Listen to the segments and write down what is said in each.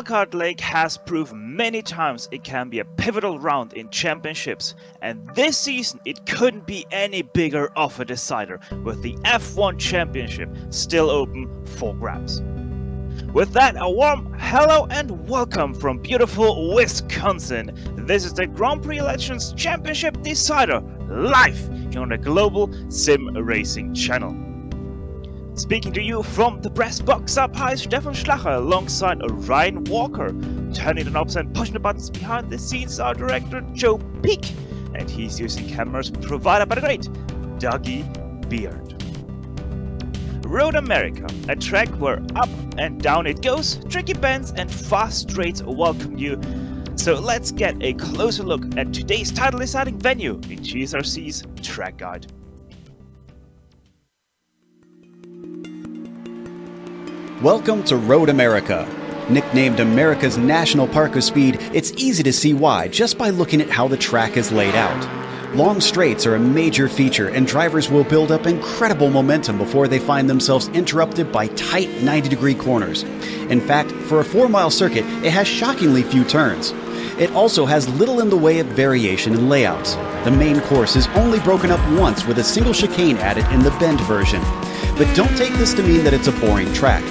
Wildcard Lake has proved many times it can be a pivotal round in championships, and this season it couldn't be any bigger of a decider, with the F1 Championship still open for grabs. With that, a warm hello and welcome from beautiful Wisconsin. This is the Grand Prix Legends Championship Decider, live here on the Global Sim Racing channel. Speaking to you from the press box up high, Stefan Schlacher alongside Ryan Walker. Turning the knobs and pushing the buttons behind the scenes, our director Joe Peak. And he's using cameras provided by the great Dougie Beard. Road America, a track where up and down it goes, tricky bends and fast straights welcome you. So let's get a closer look at today's title deciding venue in GSRC's track guide. Welcome to Road America. Nicknamed America's National Park of Speed, it's easy to see why just by looking at how the track is laid out. Long straights are a major feature, and drivers will build up incredible momentum before they find themselves interrupted by tight 90-degree corners. In fact, for a 4-mile circuit, it has shockingly few turns. It also has little in the way of variation in layouts. The main course is only broken up once with a single chicane added in the bend version. But don't take this to mean that it's a boring track.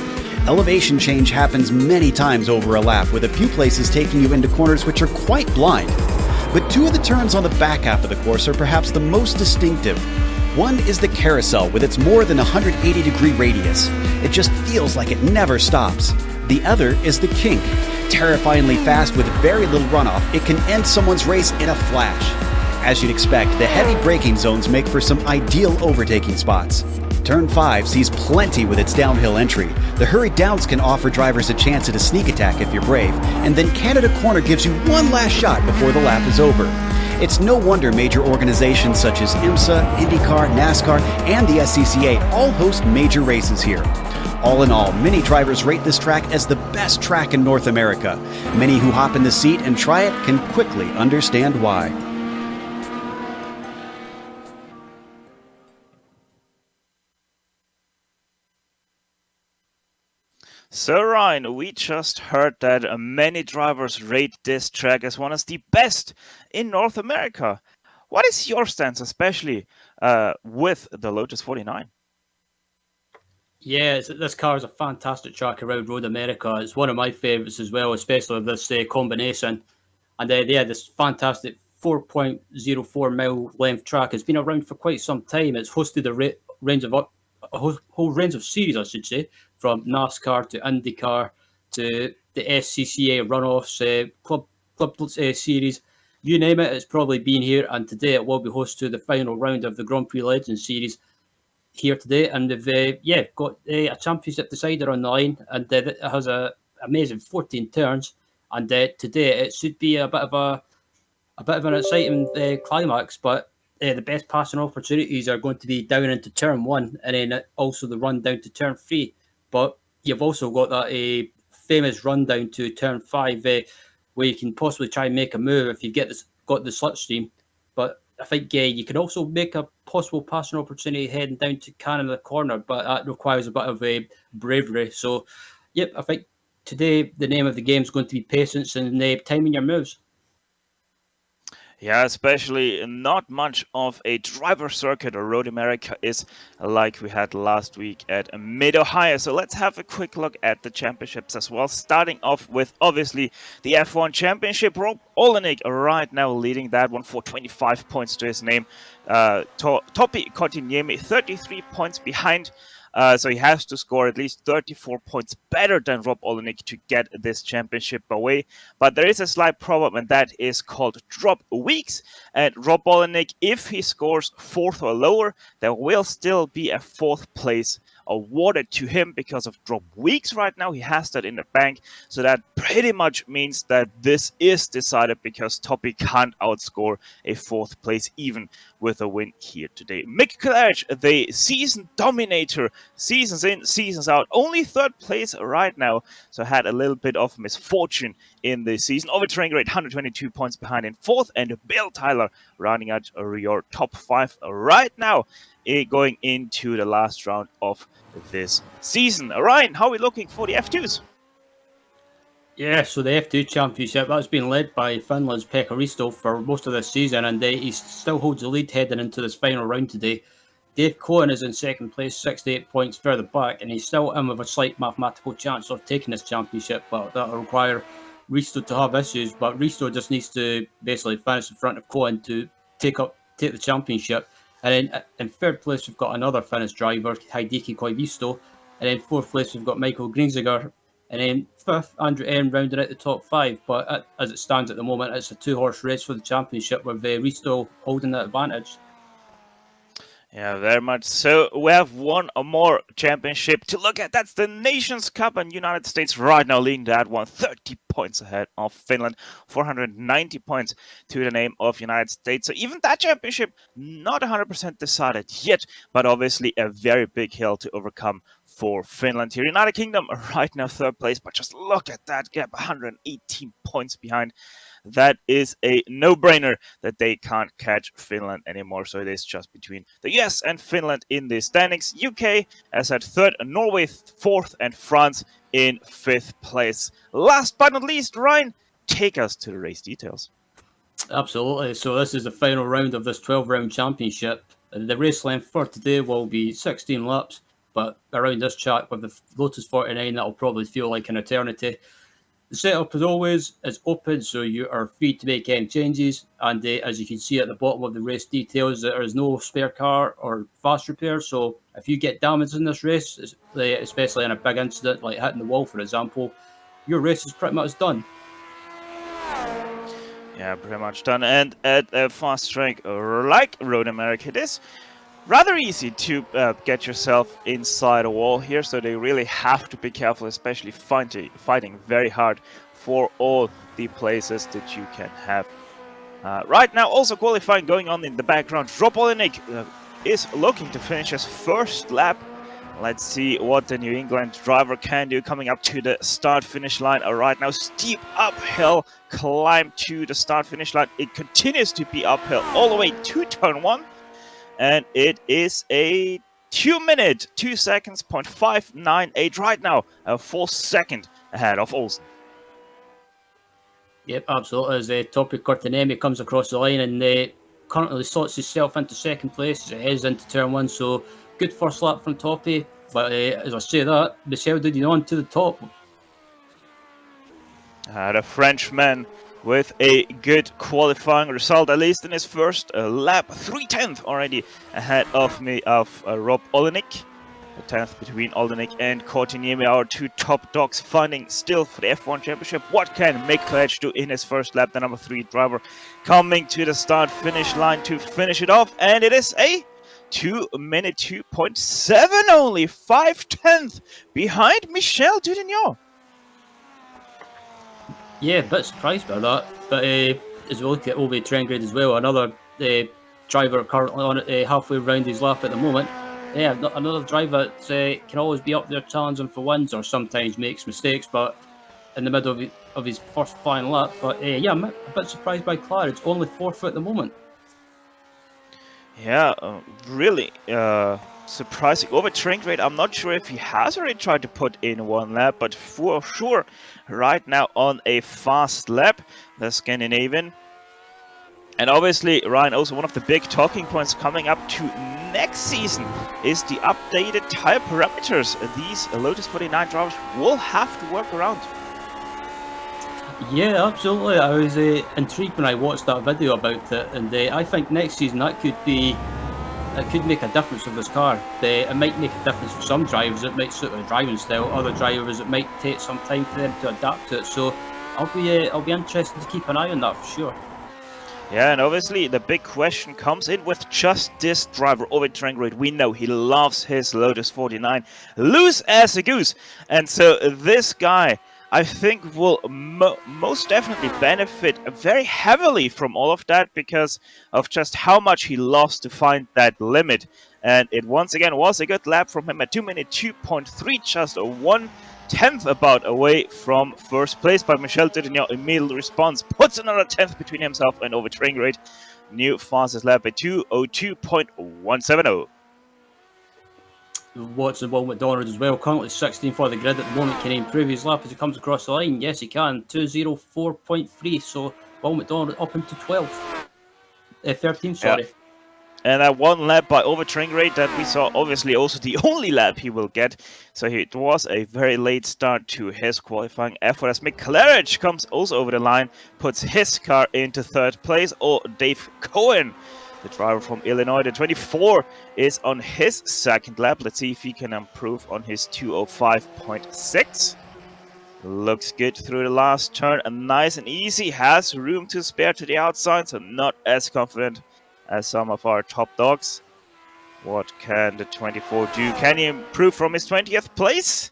Elevation change happens many times over a lap, with a few places taking you into corners which are quite blind. But two of the turns on the back half of the course are perhaps the most distinctive. One is the carousel with its more than 180-degree radius. It just feels like it never stops. The other is the kink. Terrifyingly fast with very little runoff, it can end someone's race in a flash. As you'd expect, the heavy braking zones make for some ideal overtaking spots. Turn 5 sees plenty with its downhill entry. The hurried downs can offer drivers a chance at a sneak attack if you're brave, and then Canada Corner gives you one last shot before the lap is over. It's no wonder major organizations such as IMSA, IndyCar, NASCAR, and the SCCA all host major races here. All in all, many drivers rate this track as the best track in North America. Many who hop in the seat and try it can quickly understand why. So Ryan, we just heard that many drivers rate this track as one of the best in North America. What is your stance, especially with the Lotus 49? Yeah, this car is a fantastic track around Road America. It's one of my favourites as well, especially with this combination. And this fantastic 4.04 mile length track has been around for quite some time. It's hosted a whole range of series, I should say, from NASCAR to IndyCar to the SCCA runoffs, club series, you name it, it's probably been here. And today it will be host to the final round of the Grand Prix Legends series here today. And they've got a championship decider on the line, and it has an amazing 14 turns. And today it should be a bit of an exciting climax, but the best passing opportunities are going to be down into turn 1, and then also the run down to turn 3. But you've also got that famous run down to turn 5 where you can possibly try and make a move if you got the slipstream. But I think you can also make a possible passing opportunity heading down to Canada Corner, but that requires a bit of bravery. So, yep, I think today the name of the game is going to be patience and timing your moves. Yeah, especially not much of a driver circuit or Road America is like we had last week at Mid-Ohio. So let's have a quick look at the championships as well. Starting off with, obviously, the F1 Championship. Rob Olenek right now leading that one for 25 points to his name. Topi Kotkaniemi 33 points behind. So he has to score at least 34 points better than Rob Olenek to get this championship away. But there is a slight problem, and that is called drop weeks. And Rob Olenek, if he scores 4th or lower, there will still be a 4th place awarded to him because of drop weeks right now. He has that in the bank. So that pretty much means that this is decided because Topi can't outscore a 4th place even with a win here today. Mick Claridge, the season dominator, seasons in, seasons out, only 3rd place right now. So had a little bit of misfortune in the season. Overtrain rate 122 points behind in 4th, and Bill Tyler rounding out your top 5 right now going into the last round of this season. Ryan, how are we looking for the F2s? Yeah, so the F2 Championship, that's been led by Finland's Pekka Risto for most of this season, and he still holds the lead heading into this final round today. Dave Cohen is in second place, 68 points further back, and he's still in with a slight mathematical chance of taking this championship, but that'll require Risto to have issues. But Risto just needs to basically finish in front of Cohen to take the championship. And then in third place, we've got another Finnish driver, Heikki Koivisto. And then fourth place, we've got Michael Greenziger. And then fifth, Andrew M rounded out the top five. But as it stands at the moment, it's a two-horse race for the championship with Risto holding that advantage. Yeah, very much so. We have one more championship to look at. That's the Nations Cup, and United States right now leading that one, 30 points ahead of Finland, 490 points to the name of United States. So even that championship not 100% decided yet, but obviously a very big hill to overcome for Finland here. United Kingdom right now third place, but just look at that gap, 118 points behind. That is a no-brainer that they can't catch Finland anymore. So it is just between the US and Finland in the standings. UK as at third, Norway fourth, and France in fifth place. Last but not least, Ryan, take us to the race details. Absolutely. So this is the final round of this 12-round championship. The race length for today will be 16 laps, but around this track with the Lotus 49, that'll probably feel like an eternity. The setup, as always, is open, so you are free to make any changes. And as you can see at the bottom of the race details, there is no spare car or fast repair. So if you get damaged in this race, especially in a big incident like hitting the wall, for example, your race is pretty much done. Yeah, pretty much done. And at a fast track like Road America, it is rather easy to get yourself inside a wall here, so they really have to be careful, especially fighting very hard for all the places that you can have. Right now, also qualifying going on in the background. Rob Olenek is looking to finish his first lap. Let's see what the New England driver can do coming up to the start-finish line. Right now, steep uphill climb to the start-finish line. It continues to be uphill all the way to turn 1. And it is a 2 minute, 2 seconds, 0.598 right now, a full second ahead of Olsen. Yep, absolutely. As Topi Kortenemi comes across the line and currently slots himself into second place as it heads into turn 1. So good first lap from Topi. But as I say that, Michel Dudin to the top. The Frenchman with a good qualifying result, at least in his first lap, 3/10 already ahead of Rob Olenek. The 10th between Olenek and Korteniemi, our two top dogs, fighting still for the F1 Championship. What can Mick Pledge do in his first lap? The number 3 driver coming to the start-finish line to finish it off, and it is a 2 minute 2.7 only, 5/10 behind Michel Dudignon. Yeah, a bit surprised by that. But as we look at Ove Trengrid as well, another driver currently on halfway around his lap at the moment. Yeah, another driver that can always be up there challenging for wins or sometimes makes mistakes, but in the middle of his first final lap. But yeah, I'm a bit surprised by Claire. It's only 4th at the moment. Yeah, really surprising. Over train rate, I'm not sure if he has already tried to put in one lap, but for sure, right now on a fast lap, the Scandinavian. And obviously, Ryan, also one of the big talking points coming up to next season is the updated tire parameters these Lotus 49 drivers will have to work around. Yeah, absolutely. I was intrigued when I watched that video about it, and I think next season that could make a difference with this car. It might make a difference for some drivers. It might suit their driving style. Other drivers, it might take some time for them to adapt to it. So I'll be interested to keep an eye on that for sure. Yeah, and obviously the big question comes in with just this driver, Ovid Trengrid. We know he loves his Lotus 49, loose as a goose. And so this guy, I think, will most definitely benefit very heavily from all of that because of just how much he loves to find that limit. And it once again was a good lap from him at 2 minute 2.3, just a 1/10 about away from first place. But Michel Dudignon immediately responds, puts another 10th between himself and over train rate. New fastest lap at 2:02.170. Watson, Will McDonald as well. Currently 16th for the grid at the moment. Can he improve his lap as he comes across the line? Yes, he can. 2:04.3. So Will McDonald up into 12th. 13th, sorry. Yeah. And that one lap by Overtrain that we saw, obviously also the only lap he will get. So it was a very late start to his qualifying effort as Mick Claridge comes also over the line, puts his car into 3rd place. Or Dave Cohen, the driver from Illinois, the 24, is on his 2nd lap. Let's see if he can improve on his 2:05.6. Looks good through the last turn, and nice and easy, has room to spare to the outside, so not as confident as some of our top dogs. What can the 24 do? Can he improve from his 20th place?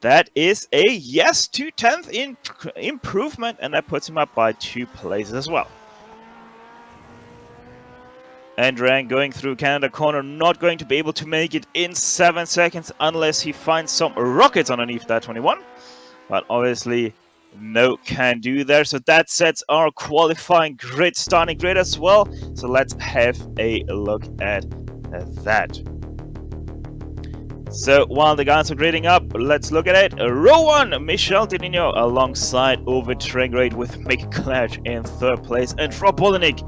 That is a yes to 10th improvement, and that puts him up by 2 places as well. Andran going through Canada corner, not going to be able to make it in 7 seconds unless he finds some rockets underneath that 21. But obviously, no can do there. So that sets our qualifying grid, starting grid as well. So let's have a look at that. So while the guys are grading up, let's look at it. Row 1, Michel Didino alongside Overtrain with Mick Claridge in 3rd place and Rob Olenek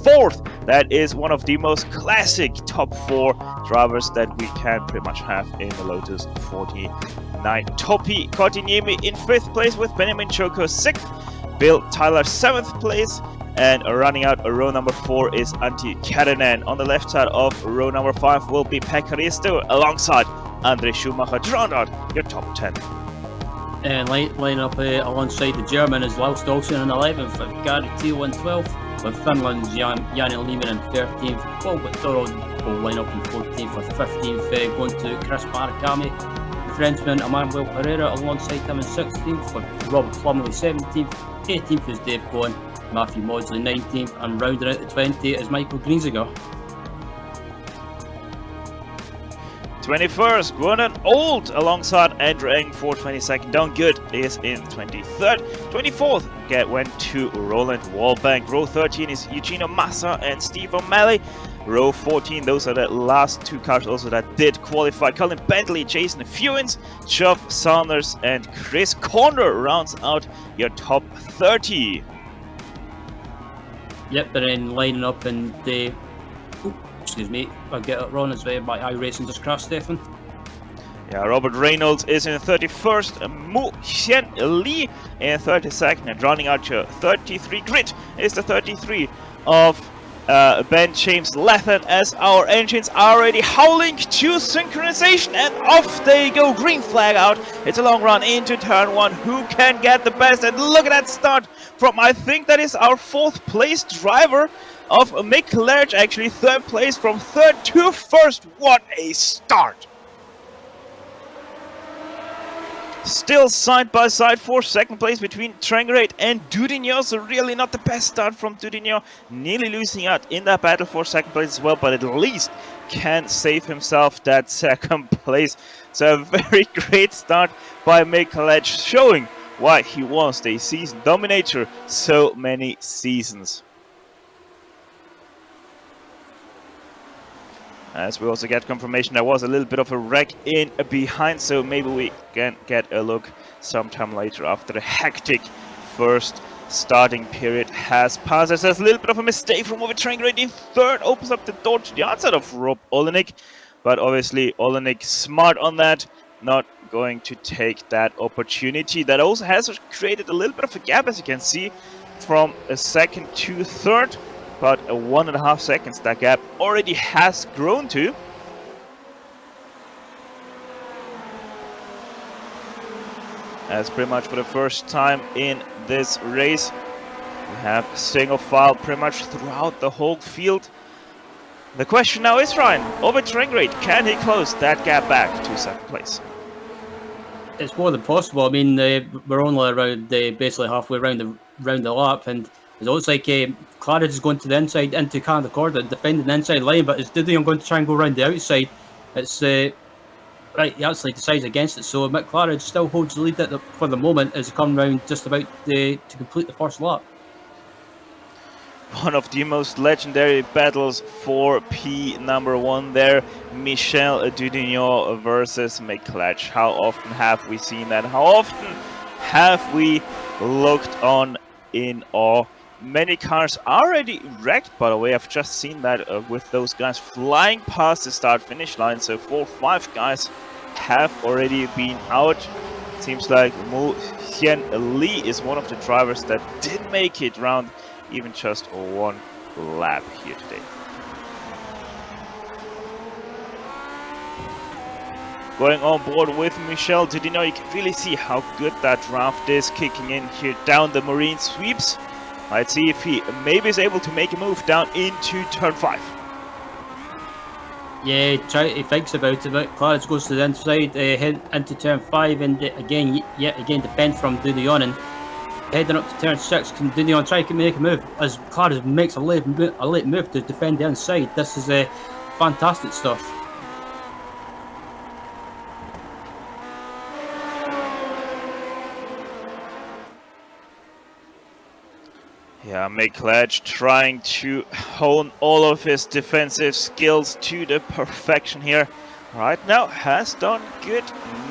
4th. That is one of the most classic top 4 drivers that we can pretty much have in the Lotus 49. Topi Kotiniemi in 5th place with Benjamin Choco 6th. Bill Tyler 7th place. And running out row number 4 is Antti Kärinen. On the left side of row number 5 will be Pekka Risto alongside Andre Schumacher to round out your top 10. And line up alongside the German is Laus Dawson in 11th, with Gary Thiel in 12th, with Finland's Janne Lehmann in 13th, Paul McDonald will line up in 14th, with 15th going to Chris Barakami. The Frenchman Emmanuel Pereira alongside him in 16th, with Robert Plumley 17th, 18th is Dave Cohen, Matthew Maudsley 19th, and rounding out the 20 is Michael Greenziger. 21st, Gordon Old alongside Andrew Eng for 22nd. Down Good is in 23rd. 24th went to Roland Wallbank. Row 13 is Eugenio Massa and Steve O'Malley. Row 14, those are the last 2 cars also that did qualify. Colin Bentley, Jason Fewins, Geoff Saunders, and Chris Corner rounds out your top 30. Yep, but then lining up in the... excuse me, I'll get it wrong, it's by iRacing just crashed, Stefan. Yeah, Robert Reynolds is in 31st, Mu Xian Li in 32nd, and rounding out your 33 grid is the 33 of Ben James Lethan, as our engines are already howling to synchronization, and off they go. Green flag out. It's a long run into turn 1. Who can get the best? And look at that start from, I think that is our 4th place driver of Mick Claridge, actually 3rd place from 3rd to 1st. What a start! Still side by side for 2nd place between Trangrate and Dudinho, so really not the best start from Dudinho, nearly losing out in that battle for 2nd place as well, but at least can save himself that 2nd place. So a very great start by Mick Claridge, showing why he was the season dominator so many seasons. As we also get confirmation there was a little bit of a wreck in behind, so maybe we can get a look sometime later after the hectic first starting period has passed. There's a little bit of a mistake from Overtrain in 3rd, opens up the door to the outside of Rob Olenek, but obviously Olenek smart on that, not going to take that opportunity. That also has created a little bit of a gap, as you can see, from a 2nd to 3rd. About 1.5 seconds that gap already has grown to. As pretty much for the first time in this race, we have single file pretty much throughout the whole field. The question now is, Ryan, Overtrain rate, can he close that gap back to 2nd place? It's more than possible. I mean, we're only around basically halfway around the lap, and it looks like Claridge is going to the inside into Canada corner, defending the inside line, but it's Diddy going to try and go around the outside. It's right, he actually decides against it, so Mick Claridge still holds the lead for the moment as he comes round just about to complete the first lap. one of the most legendary battles for P1 there. Michel Dudignon versus McClatch. How often have we seen that? How often have we looked on in awe? Many cars already wrecked, by the way. I've just seen that with those guys flying past the start-finish line. So 4 or 5 guys have already been out. Seems like Mo Hien Lee is one of the drivers that did make it round even just 1 lap here today. Going on board with Michel Dudignon, you can really see how good that draft is, kicking in here down the marine sweeps. Let's see if he maybe is able to make a move down into turn 5. Yeah, he thinks about it, but Clarence goes to the inside, head into turn 5, and again defend from Dudignon, and heading up to turn 6, can Dudignon try to make a move as Clarence makes a late move to defend the inside. This is fantastic stuff. Yeah, McClatch trying to hone all of his defensive skills to the perfection here. Right now has done good.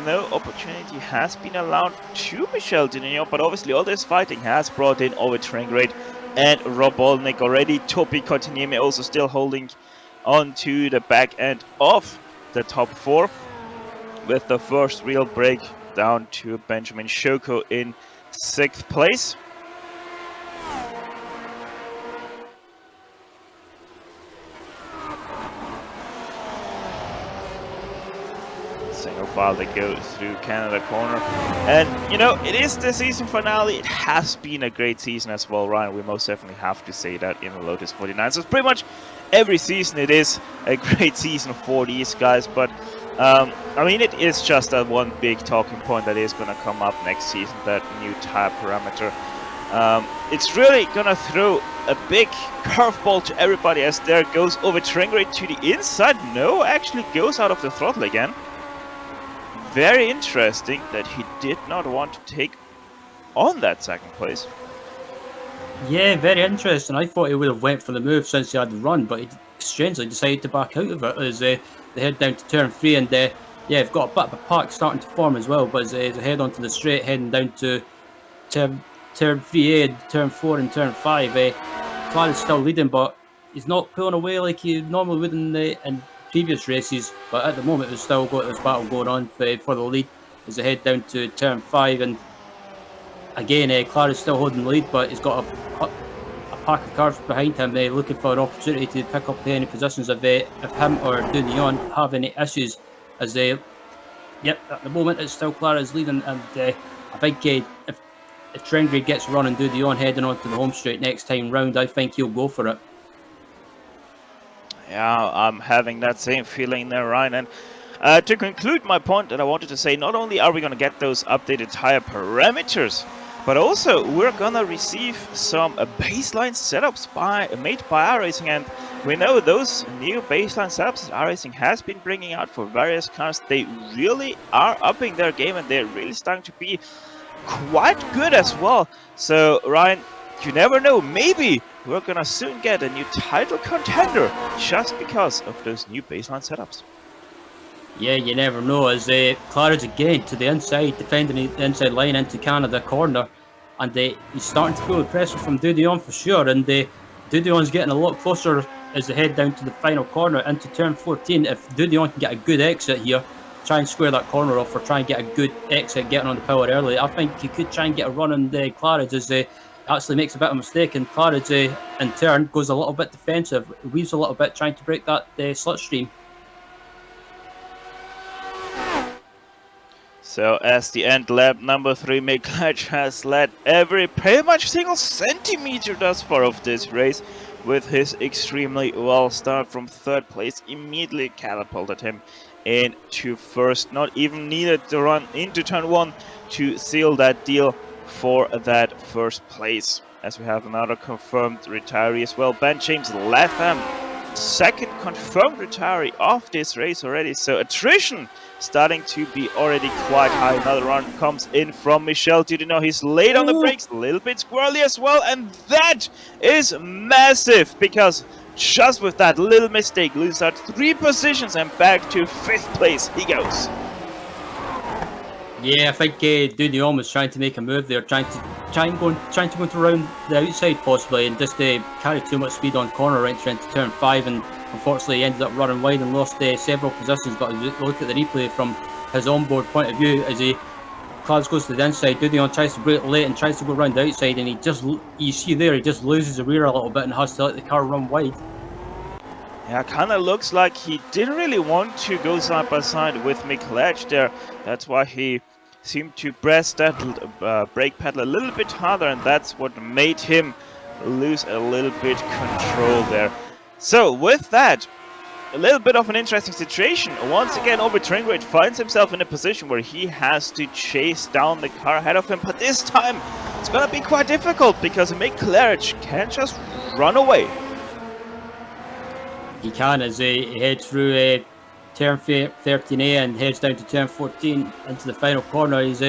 No opportunity has been allowed to Michel Dudignon, but obviously all this fighting has brought in Ovid Trengrade and Rob Olnick already. Topi Kotiniemi also still holding on to the back end of the top 4, with the first real break down to Benjamin Shoko in 6th place. Single file to go through Canada corner, and you know, it is the season finale. It has been a great season as well, Ryan. We most definitely have to say that in the Lotus 49. So it's pretty much every season it is a great season for these guys, but I mean, it is just that one big talking point that is going to come up next season, that new tire parameter. It's really going to throw a big curveball to everybody, as there goes Ovid Trengrade to the inside. No, actually goes out of the throttle again. Very interesting that he did not want to take on that 2nd place. Yeah, very interesting. I thought he would have went for the move since he had the run, but he strangely decided to back out of it as they head down to turn 3, and yeah, they've got a bit of a pack starting to form as well, but as they head onto the straight, heading down to turn 3A, turn 4 and turn 5, Clyde is still leading, but he's not pulling away like he normally would in previous races, but at the moment we've still got this battle going on for the lead as they head down to turn 5, and again Clara is still holding the lead, but he's got a pack of cars behind him looking for an opportunity to pick up any positions if him or Dudignon have any issues, as at the moment it's still Clara's leading, and I think if Trengrade gets running Dudignon heading onto the home straight next time round, I think he'll go for it. Yeah, I'm having that same feeling there, Ryan. And to conclude my point that I wanted to say, not only are we going to get those updated tire parameters, but also we're going to receive some baseline setups made by iRacing. And we know those new baseline setups that iRacing has been bringing out for various cars, they really are upping their game, and they're really starting to be quite good as well. So, Ryan, you never know, maybe we're gonna soon get a new title contender just because of those new baseline setups. Yeah, you never know, as Claridge again to the inside, defending the inside line into Canada corner, and he's starting to feel the pressure from Dudignon for sure, and Dudion's getting a lot closer as they head down to the final corner into turn 14. If Dudignon can get a good exit here, try and square that corner off, or try and get a good exit getting on the power early, I think he could try and get a run on Claridge as actually makes a bit of a mistake, and Claridge in turn goes a little bit defensive, weaves a little bit trying to break that slipstream. So as the end lap number 3, McClatch has led every pretty much single centimeter thus far of this race, with his extremely well start from 3rd place immediately catapulted him into 1st. Not even needed to run into turn 1 to seal that deal for that 1st place, as we have another confirmed retiree as well. Ben James Latham second confirmed retiree of this race already. So attrition starting to be already quite high. Another run comes in from Michel Dudino. He's late on the brakes, a little bit squirrely as well, and that is massive because just with that little mistake, loses out 3 positions and back to 5th place he goes. Yeah, I think Dudino was trying to make a move there, trying to go around the outside possibly, and just carry too much speed on corner right into turn 5, and unfortunately he ended up running wide and lost several positions. But if you look at the replay from his onboard point of view, as he goes to the inside, Dudino tries to brake late and tries to go around the outside, and you see there, he just loses the rear a little bit and has to let the car run wide. Yeah, kind of looks like he didn't really want to go side by side with Mick there. That's why he seemed to press that brake pedal a little bit harder, and that's what made him lose a little bit control there. So with that, a little bit of an interesting situation. Once again, Traingrade finds himself in a position where he has to chase down the car ahead of him, but this time it's gonna be quite difficult because Mick can't just run away. He can, as he heads through turn 13A and heads down to turn 14 into the final corner. He's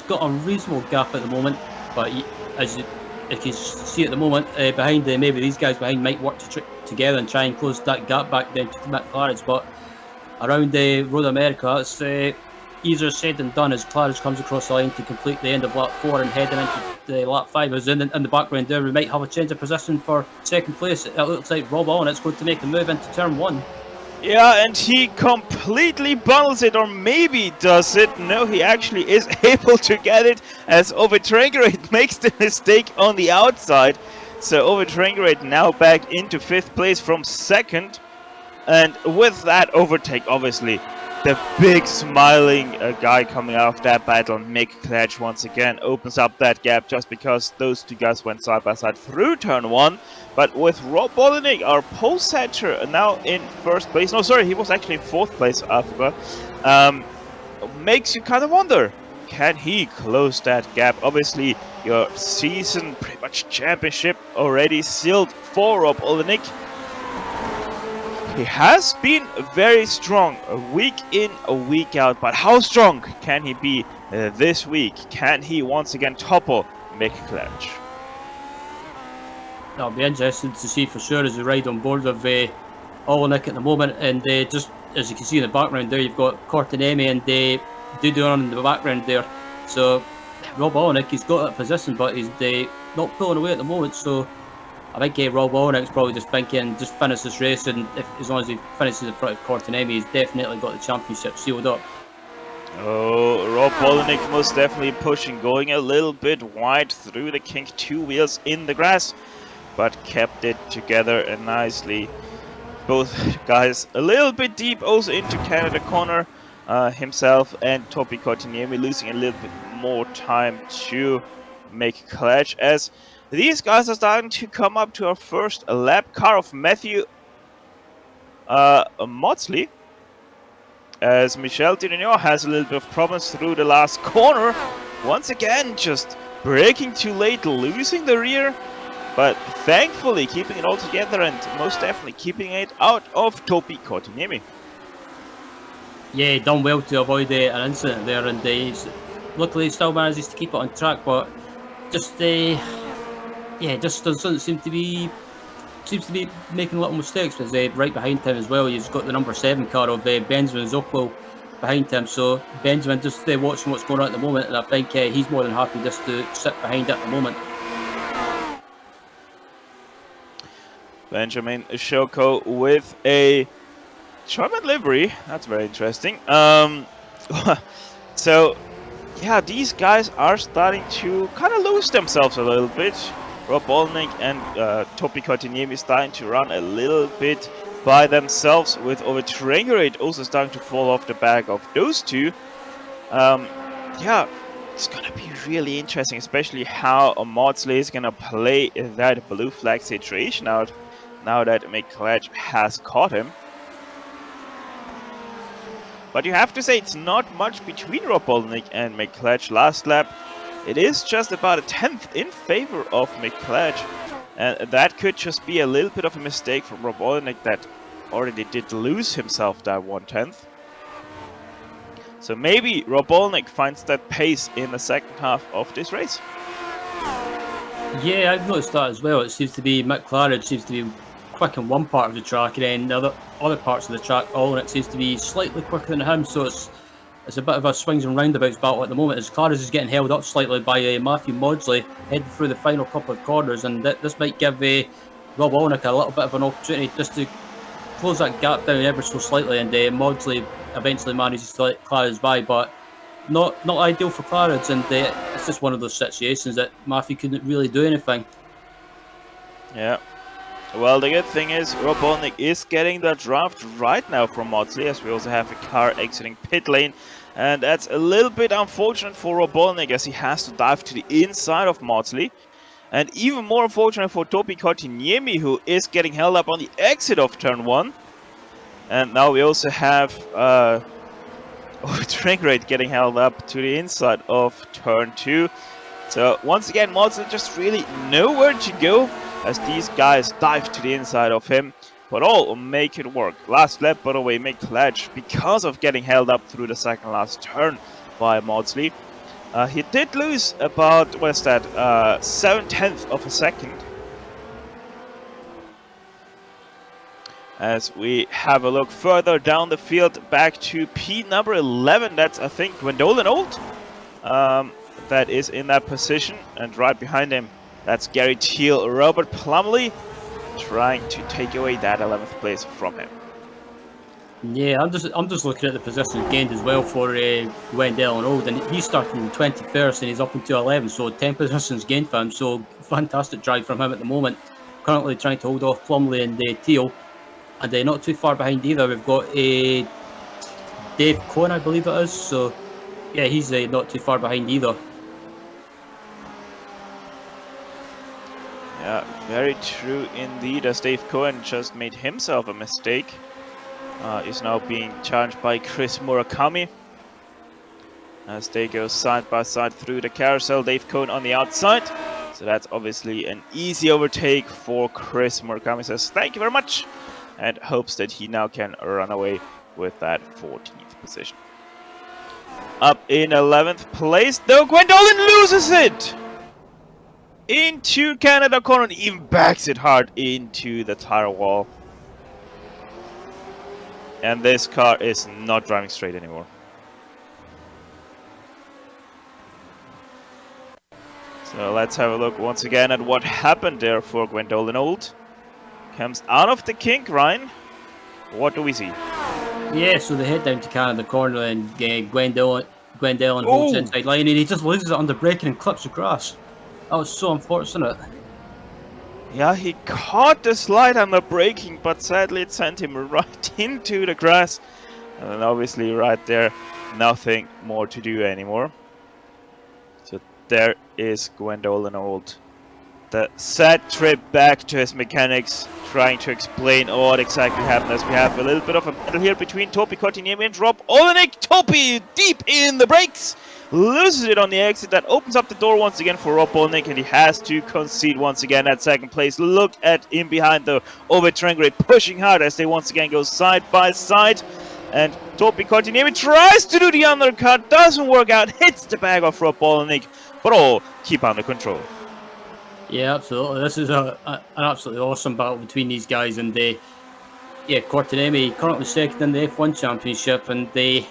got a reasonable gap at the moment, but as you can see at the moment, behind maybe these guys behind might work together and try and close that gap back down to McLaren's. But around Road America, it's easier said than done as Clarence comes across the line to complete the end of lap 4 and heading into the lap 5. As in the background there, we might have a change of position for second place. It looks like Rob Allen's going to make the move into turn 1. Yeah, and he completely bundles it, or maybe does it. No, he actually is able to get it as Traingrade makes the mistake on the outside. So Traingrade now back into 5th place from 2nd. And with that overtake, obviously, the big smiling guy coming out of that battle, Mick Cledge, once again opens up that gap just because those two guys went side by side through turn 1. But with Rob Bolinik, our pole setter, now in 1st place. No, sorry, he was actually in 4th place, I forgot. Makes you kind of wonder, can he close that gap? Obviously, your season, pretty much championship already sealed for Rob Bolinik. He has been very strong, a week in, a week out, but how strong can he be this week? Can he once again topple Mick Cledge? That'll be interesting to see for sure as we ride on board of Olenek at the moment. And just as you can see in the background there, you've got Cortinemi and Dudon in the background there. So Rob Olenek, he's got that position, but he's not pulling away at the moment. So I think Rob Olenek's probably just thinking, just finish this race, and as long as he finishes in front of Cortinemi, he's definitely got the championship sealed up. Oh, Rob Bolinik most definitely pushing, going a little bit wide through the kink, 2 wheels in the grass, but kept it together and nicely. Both guys a little bit deep also into Canada corner, himself and Topi Cortinemi losing a little bit more time to make Cledge, as these guys are starting to come up to our first lap car of Matthew Maudsley, as Michel Dudino has a little bit of problems through the last corner. Once again, just braking too late, losing the rear, but thankfully keeping it all together and most definitely keeping it out of Topi Cortinemi. Yeah, he done well to avoid an incident there, and luckily he still manages to keep it on track, but just just doesn't seem to be making little mistakes. Because right behind him as well, he's got the number 7 car of Benjamin Zoclo behind him. So Benjamin just watching what's going on at the moment, and I think he's more than happy just to sit behind at the moment. Benjamin Shoko with a Chapman livery. That's very interesting. So yeah, these guys are starting to kind of lose themselves a little bit. Rob Bolinik and Topi Cortinemi starting to run a little bit by themselves, with Traingrade also starting to fall off the back of those two. Yeah, it's gonna be really interesting, especially how Maudsley is gonna play that blue flag situation out now that Mick Cledge has caught him. But you have to say, it's not much between Rob Bolinik and Mick Cledge last lap. It is just about a 10th in favor of Mick Cledge, And that could just be a little bit of a mistake from Rob Olenek that already did lose himself that 1/10. So maybe Rob Olenek finds that pace in the second half of this race. Yeah, I've noticed that as well. It seems to be Mick Claridge seems to be quick in one part of the track, and then the other parts of the track, Olenek seems to be slightly quicker than him. So it's a bit of a swings and roundabouts battle at the moment, as Claridge is getting held up slightly by Matthew Maudsley heading through the final couple of corners, and this might give Rob Olenek a little bit of an opportunity just to close that gap down ever so slightly, and Maudsley eventually manages to let Claridge by, but not ideal for Claridge, and it's just one of those situations that Matthew couldn't really do anything. Yeah. Well, the good thing is Rob Olenek is getting the draft right now from Maudsley, as we also have a car exiting pit lane. And that's a little bit unfortunate for Rob Olenek, as he has to dive to the inside of Maudsley. And even more unfortunate for Topi Kotkaniemi, who is getting held up on the exit of turn 1. And now we also have Tringrate getting held up to the inside of turn 2. So once again, Maudsley just really nowhere to go, as these guys dive to the inside of him, but all make it work. Last lap, by the way, Mick Claridge, because of getting held up through the second last turn by Maudsley. He did lose about, 7/10 of a second. As we have a look further down the field, back to P number 11, that's I think Gwendolyn Old. That is in that position, and right behind him, that's Gary Teal, Robert Plumley, trying to take away that 11th place from him. Yeah, I'm just looking at the positions gained as well for Gwendolyn Old, and he's starting in 21st and he's up into 11, so 10 positions gained for him. So fantastic drive from him at the moment. Currently trying to hold off Plumley and Teal, and not too far behind either. We've got Dave Cohen, I believe it is. So yeah, he's not too far behind either. Yeah, very true indeed, as Dave Cohen just made himself a mistake. Is now being challenged by Chris Murakami. As they go side by side through the carousel, Dave Cohen on the outside. So that's obviously an easy overtake for Chris Murakami. Says thank you very much, and hopes that he now can run away with that 14th position. Up in 11th place, though, Gwendolyn loses it! Into Canada corner, and even backs it hard into the tire wall. And this car is not driving straight anymore. So let's have a look once again at what happened there for Gwendolyn Old. Comes out of the kink, Ryan. What do we see? Yeah, so they head down to Canada corner, and Gwendolyn holds inside line, and he just loses it under braking and clips the grass. That was so unfortunate. Yeah, he caught the slide on the braking, but sadly it sent him right into the grass. And then obviously right there, nothing more to do anymore. So there is Gwendolyn Old. The sad trip back to his mechanics, trying to explain what exactly happened, as we have a little bit of a battle here between Topi Kotkaniemi and Rob Olenek. Topi deep in the brakes, loses it on the exit. That opens up the door once again for Rob Olenek, and he has to concede once again at second place. Look at in behind the Ove Trengrid pushing hard as they once again go side by side. And Topi Kotkaniemi tries to do the undercut, doesn't work out, hits the bag of Rob Olenek, but all keep under control. Yeah, absolutely. This is an absolutely awesome battle between these guys, and Kotkaniemi currently second in the F1 Championship, and I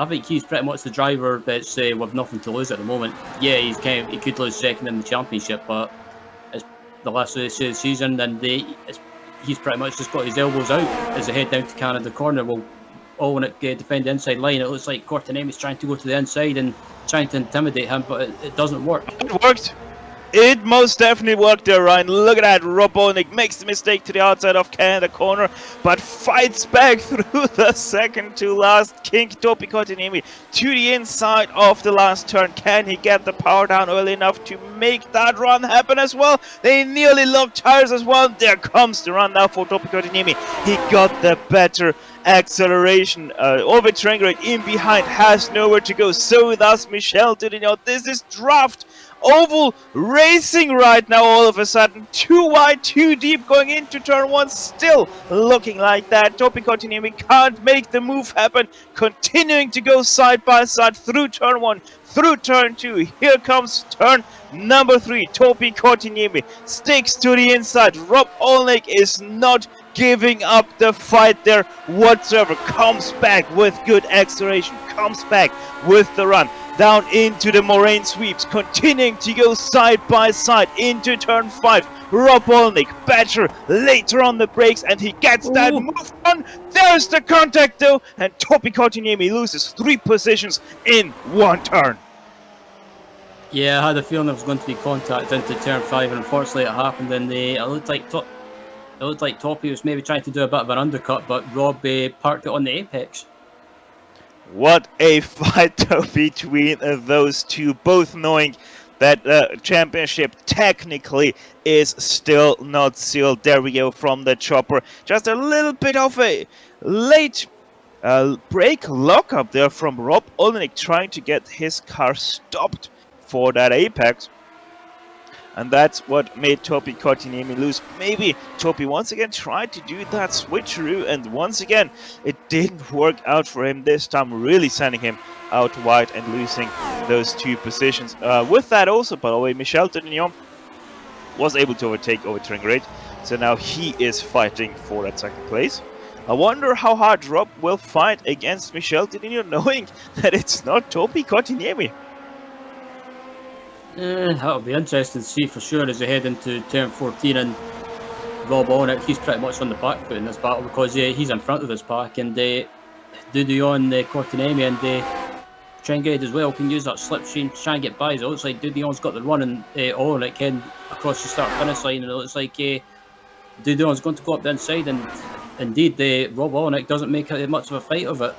think he's pretty much the driver that's with nothing to lose at the moment. Yeah, he could lose second in the championship, but it's the last race of the season, and he's pretty much just got his elbows out as they head down to Canada corner. Well, Olenek defend the inside line. It looks like Kotkaniemi's trying to go to the inside and trying to intimidate him, but it doesn't work. It worked. It most definitely worked there, Ryan. Look at that. Rob Olenek makes the mistake to the outside of Canada corner, but fights back through the second to last kink. Topi Kotkaniemi to the inside of the last turn. Can he get the power down early enough to make that run happen as well? They nearly locked tires as well. There comes the run now for Topi Kotkaniemi. He got the better acceleration. Ove Trengrid in behind has nowhere to go. So does Michel Dudinot. This is draft oval racing right now all of a sudden. Too wide, too deep going into turn 1. Still looking like that. Topi Kotkaniemi can't make the move happen. Continuing to go side by side through turn 1, through turn 2. Here comes turn number 3. Topi Kotkaniemi sticks to the inside. Rob Olnick is not giving up the fight there whatsoever. Comes back with good acceleration. Comes back with the run. Down into the moraine sweeps. Continuing to go side by side into turn 5. Rob Olnick better later on the brakes, and he gets that move on. There's the contact though, and Topi Kotkaniemi loses 3 positions in 1 turn. Yeah, I had a feeling there was going to be contact into turn 5, and unfortunately it happened, and it looked like Topi was maybe trying to do a bit of an undercut, but Rob parked it on the apex. What a fight though between those two, both knowing that championship technically is still not sealed. There we go from the chopper. Just a little bit of a late brake lockup there from Rob Olnick, trying to get his car stopped for that apex. And that's what made Topi Kotkaniemi lose. Maybe Topi once again tried to do that switcheroo, and once again it didn't work out for him this time, really sending him out wide and losing those 2 positions. With that also, by the way, Michel Dudignon was able to overtake over Tringray, so now he is fighting for that 2nd place. I wonder how hard Rob will fight against Michel Dudignon, knowing that it's not Topi Kotkaniemi. That'll be interesting to see for sure as they head into turn 14, and Rob Olnick, he's pretty much on the back foot in this battle because he's in front of this pack, and Dudillon, Kotkaniemi and Tringray as well can use that slipstream to try and get by. It looks like Dudillon's got the run, and Olnick heading across the start finish line, and it looks like Dudillon's going to go up the inside, and indeed Rob Olnick doesn't make much of a fight of it.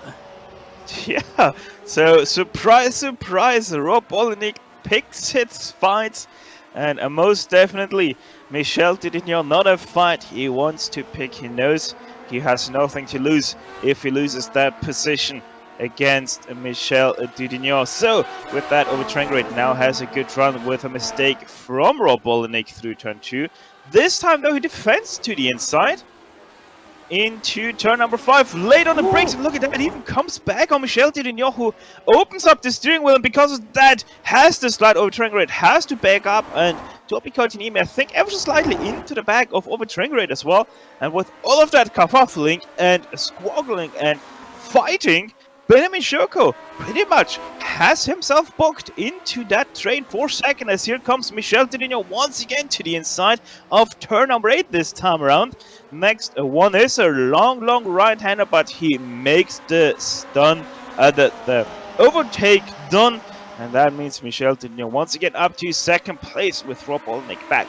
Yeah, so surprise, surprise, Rob Olnick picks his fights, and most definitely Michel Dudignon not a fight he wants to pick. He knows he has nothing to lose if he loses that position against Michel Dudignon. So with that, over Tringray now has a good run with a mistake from Rob Olnick through turn 2. This time though he defends to the inside into turn number 5, late on the brakes, and look at that, it even comes back on Michel Dudignon, who opens up the steering wheel, and because of that has to slide over Tringray, has to back up, and Topi Kotkaniemi, I think, ever so slightly into the back of over Tringray as well. And with all of that kerfuffling and squaggling and fighting, Benjamin Shoko pretty much has himself booked into that train for 2nd, as here comes Michel Dudignon once again to the inside of turn number 8 this time around. Next one is a long right-hander, but he makes the stun, the overtake done, and that means Michel Dudignon once again up to 2nd place with Rob Olnick back.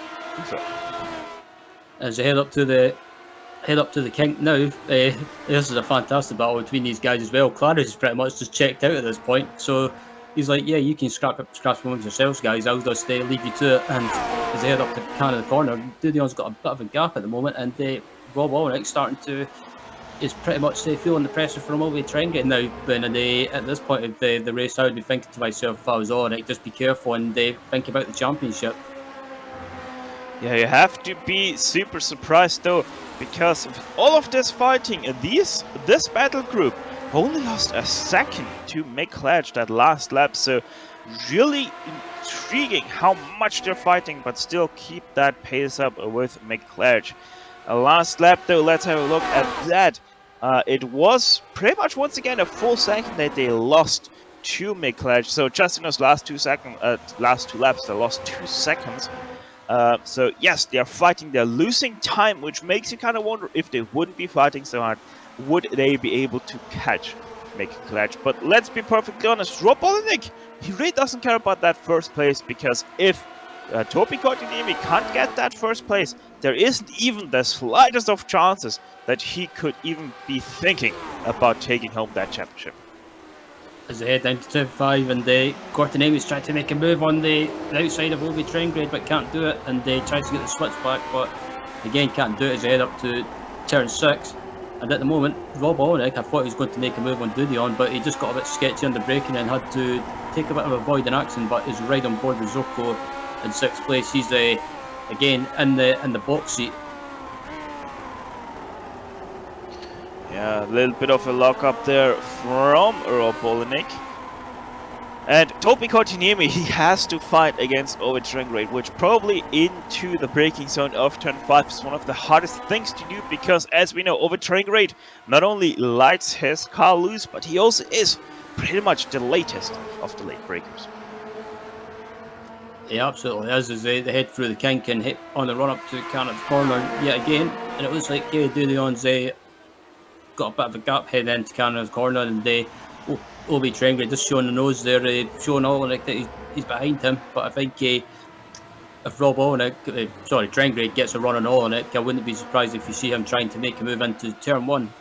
As they head up to the kink now, this is a fantastic battle between these guys as well. Claridge is pretty much just checked out at this point, so he's like, yeah, you can scrap amongst yourselves, guys. I'll just leave you to it. And as they head up to the can of the corner, Dudion's got a bit of a gap at the moment, and Rob Olnick is pretty much feeling the pressure from over Tringray now. And at this point of the race, I would be thinking to myself, if I was Olnick, just be careful and think about the championship. Yeah, you have to be super surprised though, because with all of this fighting, this battle group only lost a second to Mick Claridge that last lap, so really intriguing how much they're fighting, but still keep that pace up with Mick Claridge. Last lap though, let's have a look at that. It was pretty much once again a full second that they lost to Mick Claridge, so just in those last two laps they lost 2 seconds. So yes, they are fighting, they're losing time, which makes you kind of wonder if they wouldn't be fighting so hard, would they be able to catch Mick Claridge? But let's be perfectly honest, Rob Olnick, he really doesn't care about that 1st place, because if Topi Kotkaniemi can't get that 1st place, there isn't even the slightest of chances that he could even be thinking about taking home that championship. As they head down to turn 5, and Kotkaniemi's trying to make a move on the outside of Ovi Tringray, but can't do it, and tries to get the switch back, but again can't do it as they head up to turn 6. And at the moment, Rob Olenek, I thought he was going to make a move on Dudion, but he just got a bit sketchy under braking and had to take a bit of avoiding accident, but is right on board with Zoko in 6th place. He's again in the box seat. Yeah, a little bit of a lock up there from Rob Olenek. And Topi Kotkaniemi, he has to fight against Ovid Trengrade, which probably into the braking zone of turn 5 is one of the hardest things to do, because as we know, Ovid Trengrade not only lights his car loose, but he also is pretty much the latest of the late breakers. He absolutely is, as they head through the kink and hit on the run up to Carnot's corner yet again. And it looks like Dudion's got a bit of a gap head into Carnot's corner, and Obi Trengrade just showing the nose there, showing Olenek that he's behind him. But I think if Rob Trengrade gets a run on Olenek, I wouldn't be surprised if you see him trying to make a move into turn 1.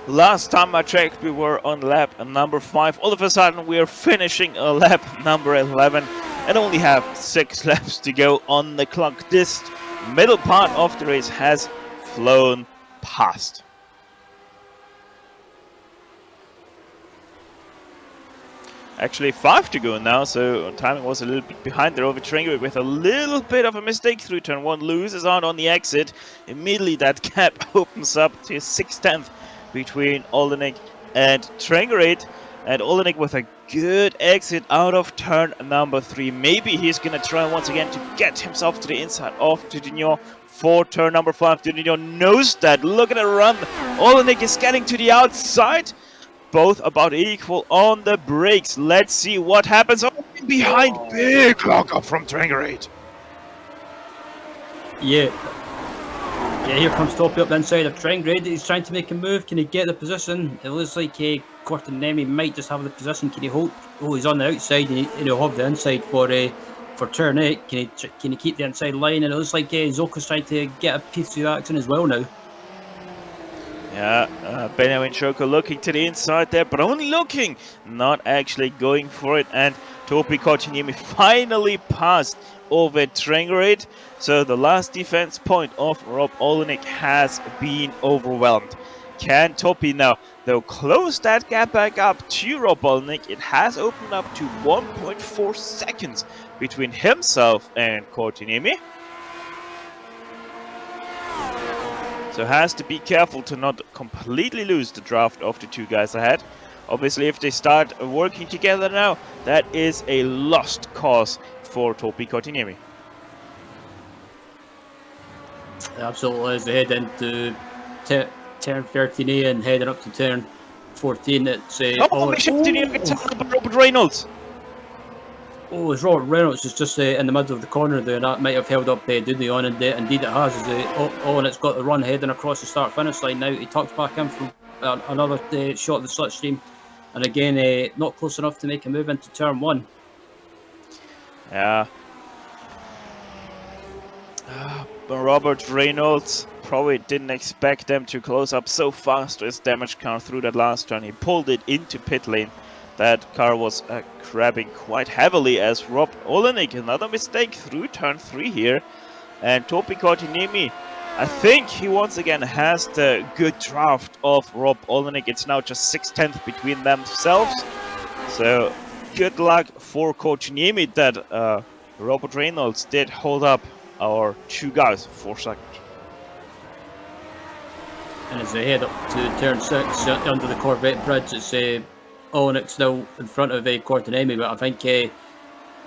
Last time I checked, we were on lap number 5. All of a sudden, we are finishing lap number 11 and only have 6 laps to go on the clock. This middle part of the race has flown past. Actually 5 to go now, so timing was a little bit behind there. Over Trengrade with a little bit of a mistake through turn 1, loses out on the exit. Immediately that gap opens up to 6/10 between Olenek and Trengrade. And Olenek with a good exit out of turn number 3. Maybe he's going to try once again to get himself to the inside of Dudignon for turn number 5. Dudignon knows that. Look at the run. Olenek is getting to the outside. Both about equal on the brakes. Let's see what happens. Oh, behind, big lockup from Trengrade. Yeah, here comes Topi up the inside of Trengrade. He's trying to make a move. Can he get the position? It looks like Kotkaniemi might just have the position. Can he hold? Oh, he's on the outside, and he'll have the inside for turn 8. Can he keep the inside line? And it looks like Zoko's trying to get a piece of the action as well now. Yeah, Benjamin Shoko looking to the inside there, but only looking, not actually going for it. And Topi Kotkaniemi finally passed over Trengrade. So the last defense point of Rob Olenek has been overwhelmed. Can Topi now, though, close that gap back up to Rob Olenek? It has opened up to 1.4 seconds between himself and Kotkaniemi. So has to be careful to not completely lose the draft of the two guys ahead. Obviously, if they start working together now, that is a lost cause for Topi Kotkaniemi. Absolutely, as they head into turn 13A and heading up to turn 14, it's Robert Reynolds. Oh, as Robert Reynolds is just in the middle of the corner there. That might have held up Dudionn, and indeed it has. And it's got the run heading across the start-finish line now. He tucks back in from another shot of the slipstream, and again not close enough to make a move into turn 1. Yeah. But Robert Reynolds probably didn't expect them to close up so fast to his damaged car through that last turn. He pulled it into pit lane. That car was crabbing quite heavily as Rob Olenek, another mistake through turn 3 here. And Topi Kotkaniemi, I think he once again has the good draft of Rob Olenek. It's now just 6/10 between themselves. So good luck for Kotkaniemi that Robert Reynolds did hold up our two guys for a second. And as they head up to turn 6 under the Corvette bridge, it's Olenek still in front of Kotkaniemi, but I think I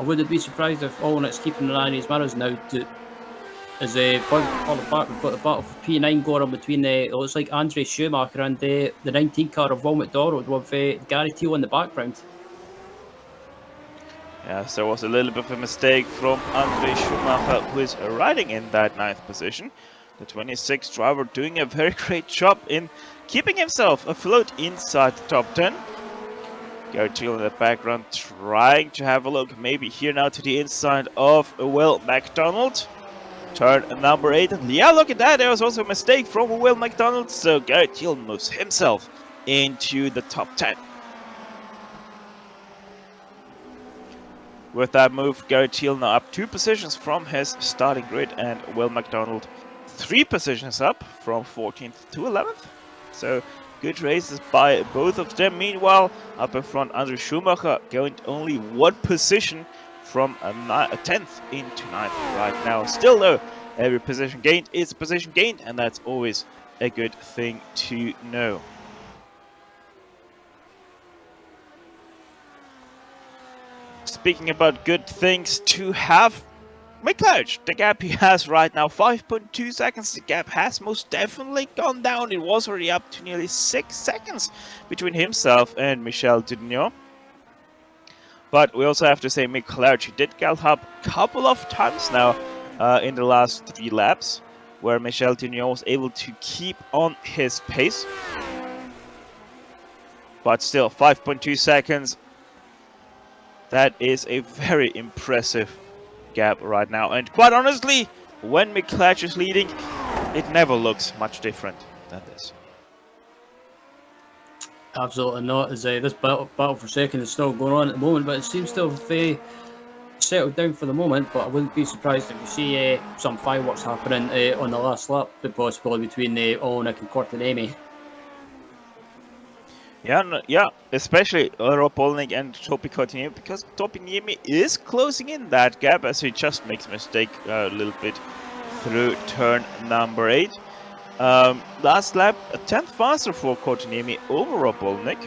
wouldn't be surprised if Olenek's keeping an eye on his mirrors now. As further back, we've got the battle for P9 going on between it looks like Andre Schumacher and the 19 car of Will McDonald with Gary Teal in the background. Yes, there was a little bit of a mistake from Andre Schumacher, who is riding in that 9th position. The 26 driver doing a very great job in keeping himself afloat inside the top 10. Gary Teal in the background trying to have a look maybe here now to the inside of Will McDonald. Turn number 8. And yeah, look at that. There was also a mistake from Will McDonald. So Gary Teal moves himself into the top 10. With that move, Gary Thiel now up 2 positions from his starting grid, and Will McDonald 3 positions up from 14th to 11th. So good races by both of them. Meanwhile, up in front, Andrew Schumacher going only 1 position from a 10th into 9th right now. Still though, every position gained is a position gained, and that's always a good thing to know. Speaking about good things to have, McLaren, the gap he has right now, 5.2 seconds. The gap has most definitely gone down. It was already up to nearly 6 seconds between himself and Michel Dudignon. But we also have to say McLaren did get up a couple of times now in the last 3 laps, where Michel Dudignon was able to keep on his pace. But still, 5.2 seconds. That is a very impressive gap right now. And quite honestly, when McLaren is leading, it never looks much different than this. Absolutely not. As this battle for second is still going on at the moment, but it seems to have settled down for the moment. But I wouldn't be surprised if we see some fireworks happening on the last lap, possibly between Olenek and Courtenay. Yeah, especially Rob Olenek and Topi Courtenay, because Topi is closing in that gap as he just makes a mistake a little bit through turn number 8. Last lap, a 10th faster for Courtenay over Rob Olenek.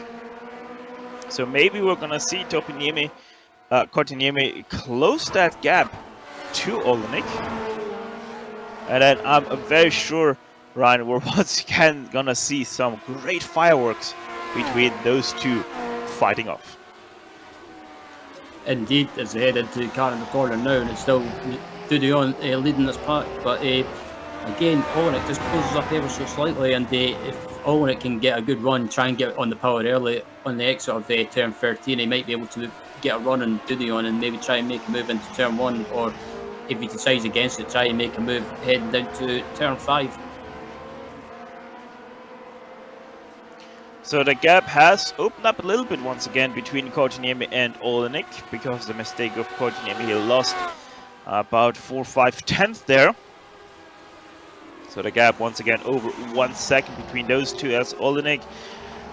So maybe we're gonna see Courtenay close that gap to Olenek. And then I'm very sure, Ryan, we're once again gonna see some great fireworks between those two fighting off. Indeed, as they head into Canada corner now, and it's still Dudignon leading this pack, but again, Olenek just closes up ever so slightly, and if Olenek can get a good run, try and get on the power early on the exit of turn 13, he might be able to get a run on Dudignon and maybe try and make a move into turn 1, or if he decides against it, try and make a move heading down to turn 5. So the gap has opened up a little bit once again between Courtenay and Olenek, because of the mistake of Courtenay. He lost about 4/5 tenths there. So the gap once again over 1 second between those two, as Olenek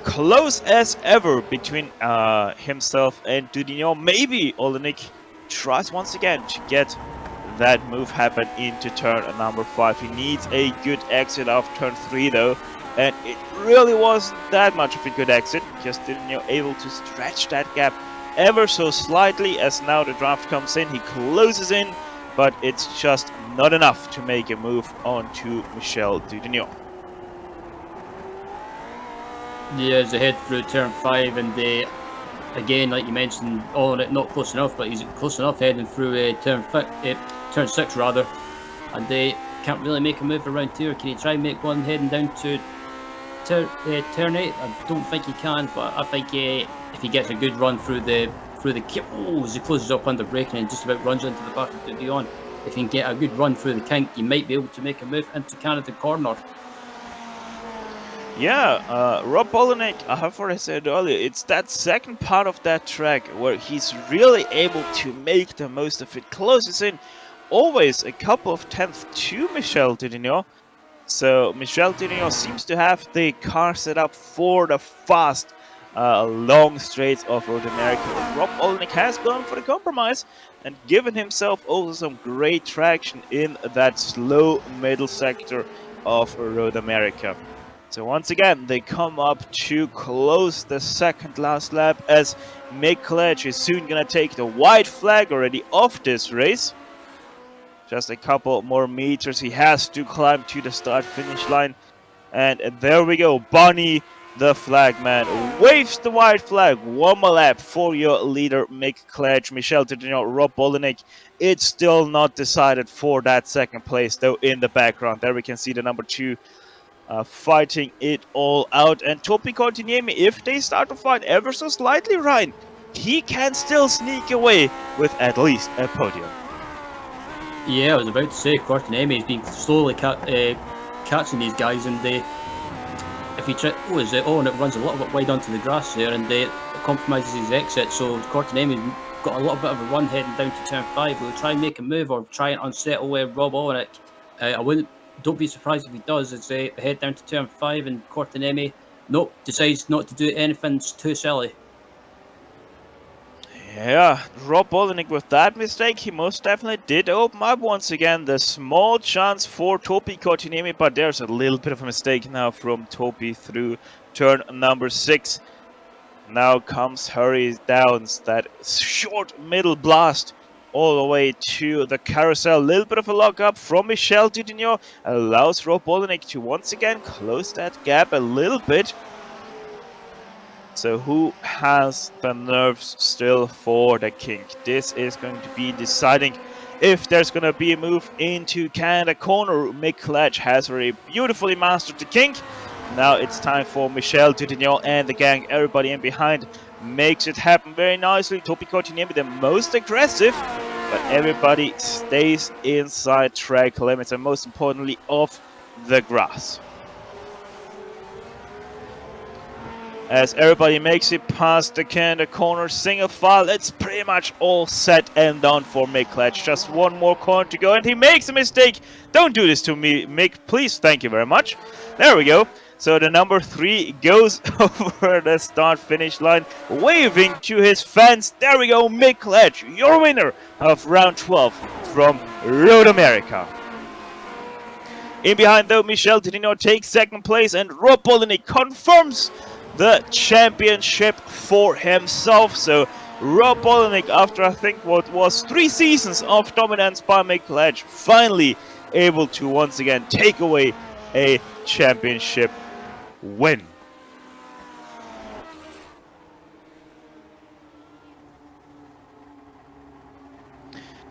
close as ever between himself and Dudignon. Maybe Olenek tries once again to get that move happen into turn number 5. He needs a good exit of turn 3 though. And it really wasn't that much of a good exit, just Dudignon able to stretch that gap ever so slightly. As now the draft comes in, he closes in, but it's just not enough to make a move onto Michel Dudignon. Yeah, as they head through turn 5, and again, like you mentioned, Olenek not close enough, but he's close enough heading through turn 6 rather, and they can't really make a move around here. Can he try and make one heading down to turn 8? I don't think he can, but I think if he gets a good run through the kink, as he closes up under braking and just about runs into the back of Dudignon, if he can get a good run through the kink, he might be able to make a move into Canada corner. Yeah, Rob Olenek, I have already said earlier, it's that second part of that track where he's really able to make the most of it. Closes in always a couple of tenths to Michel Dudignon. So Michel Dudignon seems to have the car set up for the fast long straights of Road America. Rob Olenek has gone for the compromise and given himself also some great traction in that slow middle sector of Road America. So once again, they come up to close the second last lap, as McLaren is soon gonna take the white flag already off this race. Just a couple more meters he has to climb to the start-finish line. And there we go. Bonnie, the flagman, waves the white flag. One more lap for your leader, McLaren, Michel Dudignon, Rob Olenek. It's still not decided for that second place, though, in the background. There we can see the number 2 fighting it all out. And Topi Courtenay, if they start to fight ever so slightly, Ryan, he can still sneak away with at least a podium. Yeah, I was about to say, Courtenay has been slowly catching these guys, and if he and it runs a little bit wide onto the grass there, and it compromises his exit, so Courtenay got a little bit of a run heading down to turn 5. Will he try and make a move or try and unsettle Rob Olenek? Don't be surprised if he does. As they head down to turn 5 and Cortinemi, decides not to do anything too silly. Yeah, Rob Olenek with that mistake, he most definitely did open up once again the small chance for Topi Cortinemi, but there's a little bit of a mistake now from Topi through turn number 6. Now comes Hurry Downs, that short middle blast all the way to the carousel. A little bit of a lock up from Michel Dudignon allows Rob Olenek to once again close that gap a little bit. So who has the nerves still for the kink? This is going to be deciding if there's going to be a move into Canada corner. Mick Ledge has already beautifully mastered the kink. Now it's time for Michel Dudignon and the gang. Everybody in behind makes it happen very nicely. Topi Cortinemi the most aggressive, but everybody stays inside track limits and most importantly off the grass. As everybody makes it past the Canada corner single file, it's pretty much all set and done for Mick Ledge. Just one more corner to go and he makes a mistake. Don't do this to me, Mick, please. Thank you very much. There we go. So the number 3 goes over the start-finish line, waving to his fans. There we go, Mick Ledge, your winner of round 12 from Road America. In behind though, Michel Dudignon takes second place and Rob Olenek confirms the championship for himself. So Rob Olenek, after I think what was 3 seasons of dominance by Mick Ledge, finally able to once again take away a championship win.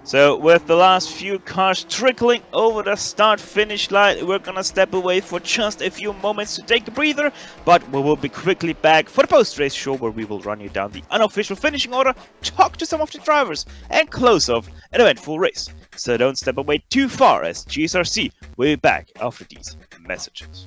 So with the last few cars trickling over the start-finish line, we're gonna step away for just a few moments to take a breather, but we will be quickly back for the post-race show where we will run you down the unofficial finishing order, talk to some of the drivers, and close off an eventful race. So don't step away too far, as GSRC will be back after these messages.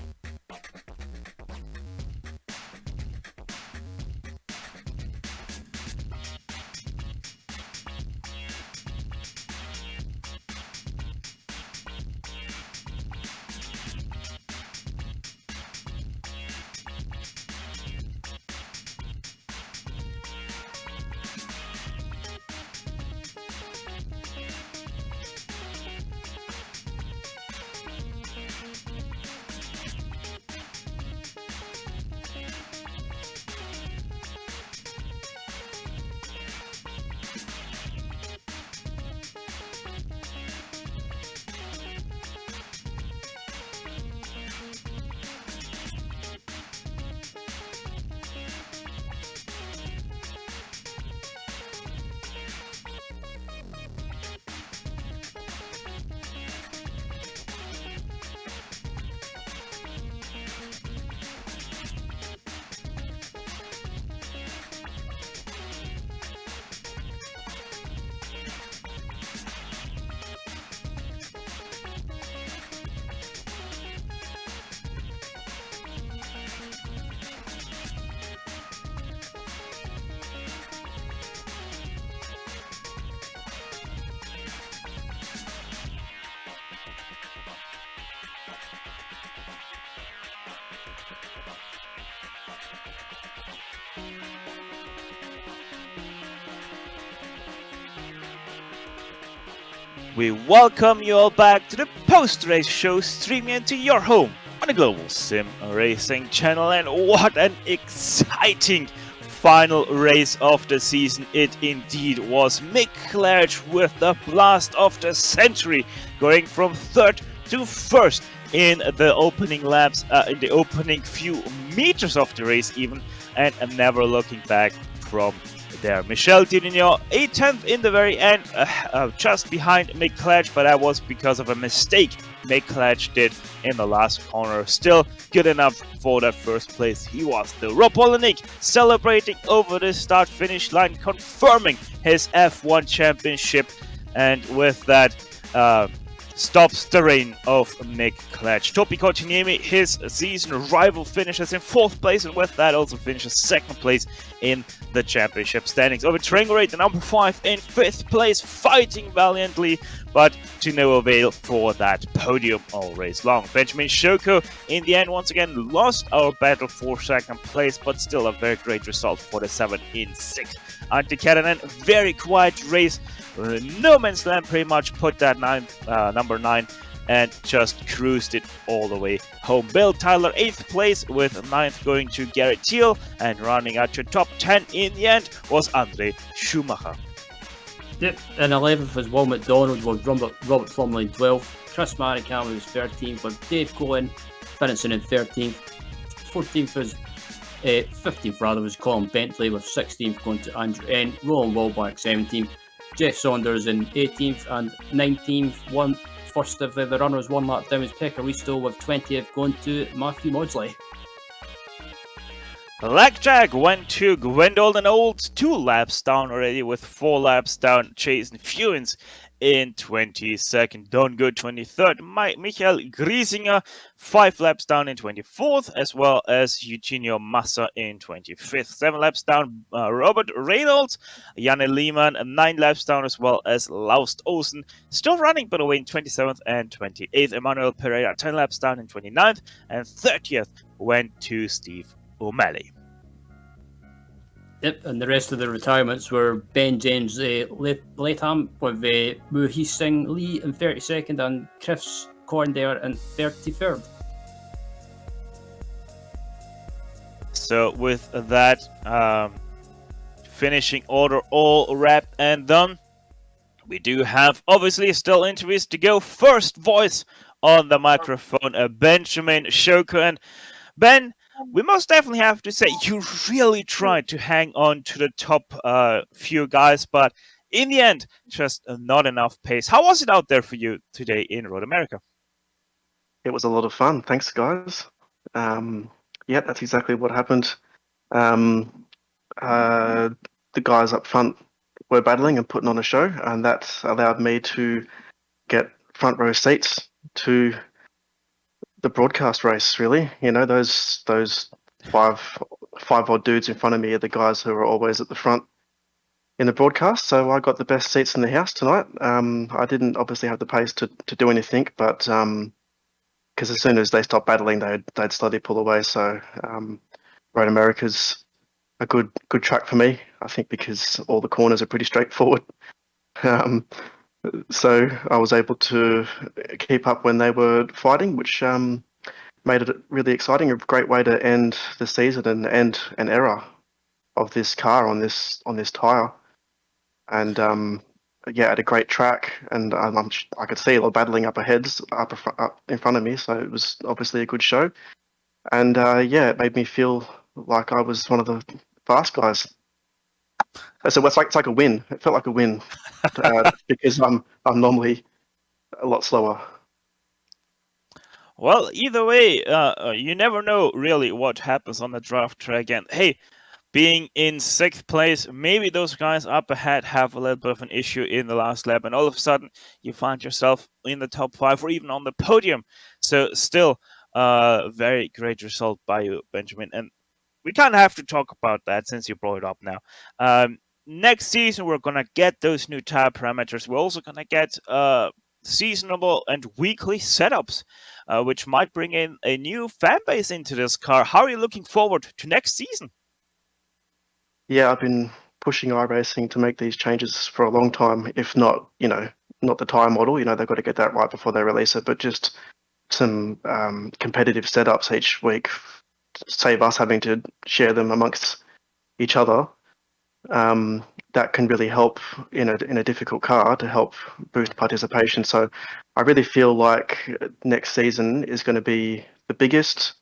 We welcome you all back to the post-race show, streaming into your home on the Global Sim Racing channel. And what an exciting final race of the season it indeed was. Mick Ledge with the blast of the century, going from 3rd to 1st in the opening laps, in the opening few meters of the race even, and never looking back from there. Michel Dudignon, 10th in the very end, just behind Mick Ledge, but that was because of a mistake Mick Ledge did in the last corner. Still good enough for that first place. He was the Rob Olenek, celebrating over the start-finish line, confirming his F1 championship, and with that stops the reign of Mick Klatsch. Topi Kotkaniemi, his season rival, finishes in 4th place, and with that also finishes 2nd place in the championship standings. Over Trengorate, the number 5 in 5th place, fighting valiantly, but to no avail for that podium all race long. Benjamin Shoko, in the end, once again lost our battle for 2nd place, but still a very great result for the 7 in 6th. Antti Käränen, very quiet race, no man's land, pretty much put that number 9 and just cruised it all the way home. Bill Tyler, 8th place, with 9th going to Garrett Thiel, and running out to top 10 in the end was Andre Schumacher. Yep, and 11th was Will McDonald, with Robert Plumley 12th. Chris Maricam was 13th, with Dave Colin finishing in 13th. 14th was 15th rather was Colin Bentley, with 16th going to Andrew N. Roland Walbach 17th. Jeff Saunders in 18th, and 19th, first of the runners 1 lap down was Pekka Risto, with 20th going to Matthew Maudsley. Blackjack went to Gwendolyn Olds, 2 laps down already, with 4 laps down. Jason Fewens in 22nd, Don Good 23rd, Michael Griesinger 5 laps down in 24th, as well as Eugenio Massa in 25th. 7 laps down, Robert Reynolds, Janne Lehmann 9 laps down, as well as Laust Olsen, still running but away in 27th and 28th. Emmanuel Pereira 10 laps down in 29th, and 30th went to Steve O'Malley. Yep, and the rest of the retirements were Ben James Latham, with Muhi Singh Lee in 32nd, and Chris Corndare in 33rd. So with that finishing order all wrapped and done, we do have obviously still interviews to go. First voice on the microphone, Benjamin Shoko. And Ben, we most definitely have to say you really tried to hang on to the top few guys, but in the end, just not enough pace. How was it out there for you today in Road America? It was a lot of fun. Thanks, guys. Yeah, that's exactly what happened. The guys up front were battling and putting on a show, and that allowed me to get front row seats to the broadcast race. Really, you know, those five odd dudes in front of me are the guys who are always at the front in the broadcast. So I got the best seats in the house tonight. I didn't obviously have the pace to do anything, but because as soon as they stopped battling, they'd slowly pull away. So Road America's a good track for me, I think, because all the corners are pretty straightforward. So I was able to keep up when they were fighting, which made it really exciting. A great way to end the season and end an era of this car on this tyre. And yeah, at a great track, and I could see a lot of battling up in front of me. So it was obviously a good show. And yeah, it made me feel like I was one of the fast guys. So it's like a win. It felt like a win because I'm normally a lot slower. Well, either way, you never know really what happens on the draft track. And hey, being in 6th place, maybe those guys up ahead have a little bit of an issue in the last lap, and all of a sudden you find yourself in the top 5 or even on the podium. So still, very great result by you, Benjamin. And we kind of have to talk about that since you brought it up now. Next season, we're going to get those new tire parameters. We're also going to get seasonable and weekly setups, which might bring in a new fan base into this car. How are you looking forward to next season? Yeah, I've been pushing iRacing to make these changes for a long time. If not, not the tire model, they've got to get that right before they release it, but just some competitive setups each week, save us having to share them amongst each other. That can really help in a difficult car to help boost participation. So I really feel like next season is going to be the biggest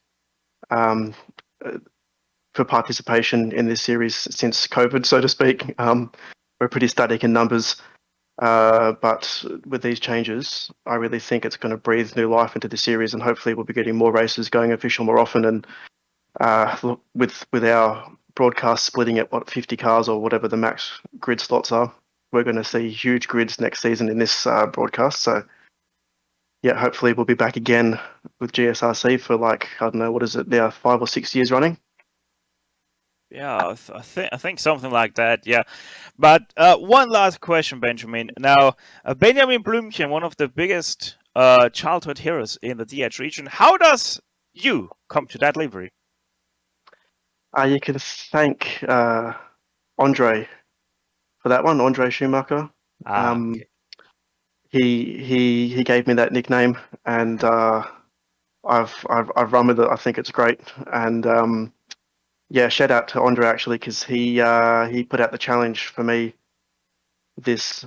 for participation in this series since COVID, so to speak. We're pretty static in numbers, but with these changes, I really think it's going to breathe new life into the series, and hopefully we'll be getting more races going official more often. And with our broadcast splitting at 50 cars or whatever the max grid slots are, we're going to see huge grids next season in this broadcast. So yeah, hopefully we'll be back again with GSRC for like, I don't know, what is it now, 5 or 6 years running? Yeah, I think something like that. Yeah, but one last question, Benjamin. Now, Benjamin Blümchen, one of the biggest childhood heroes in the DH region. How does you come to that livery? You can thank Andre for that one, Andre Schumacher. Okay. He gave me that nickname, and I've run with it. I think it's great, and yeah, shout out to Andre actually, because he put out the challenge for me this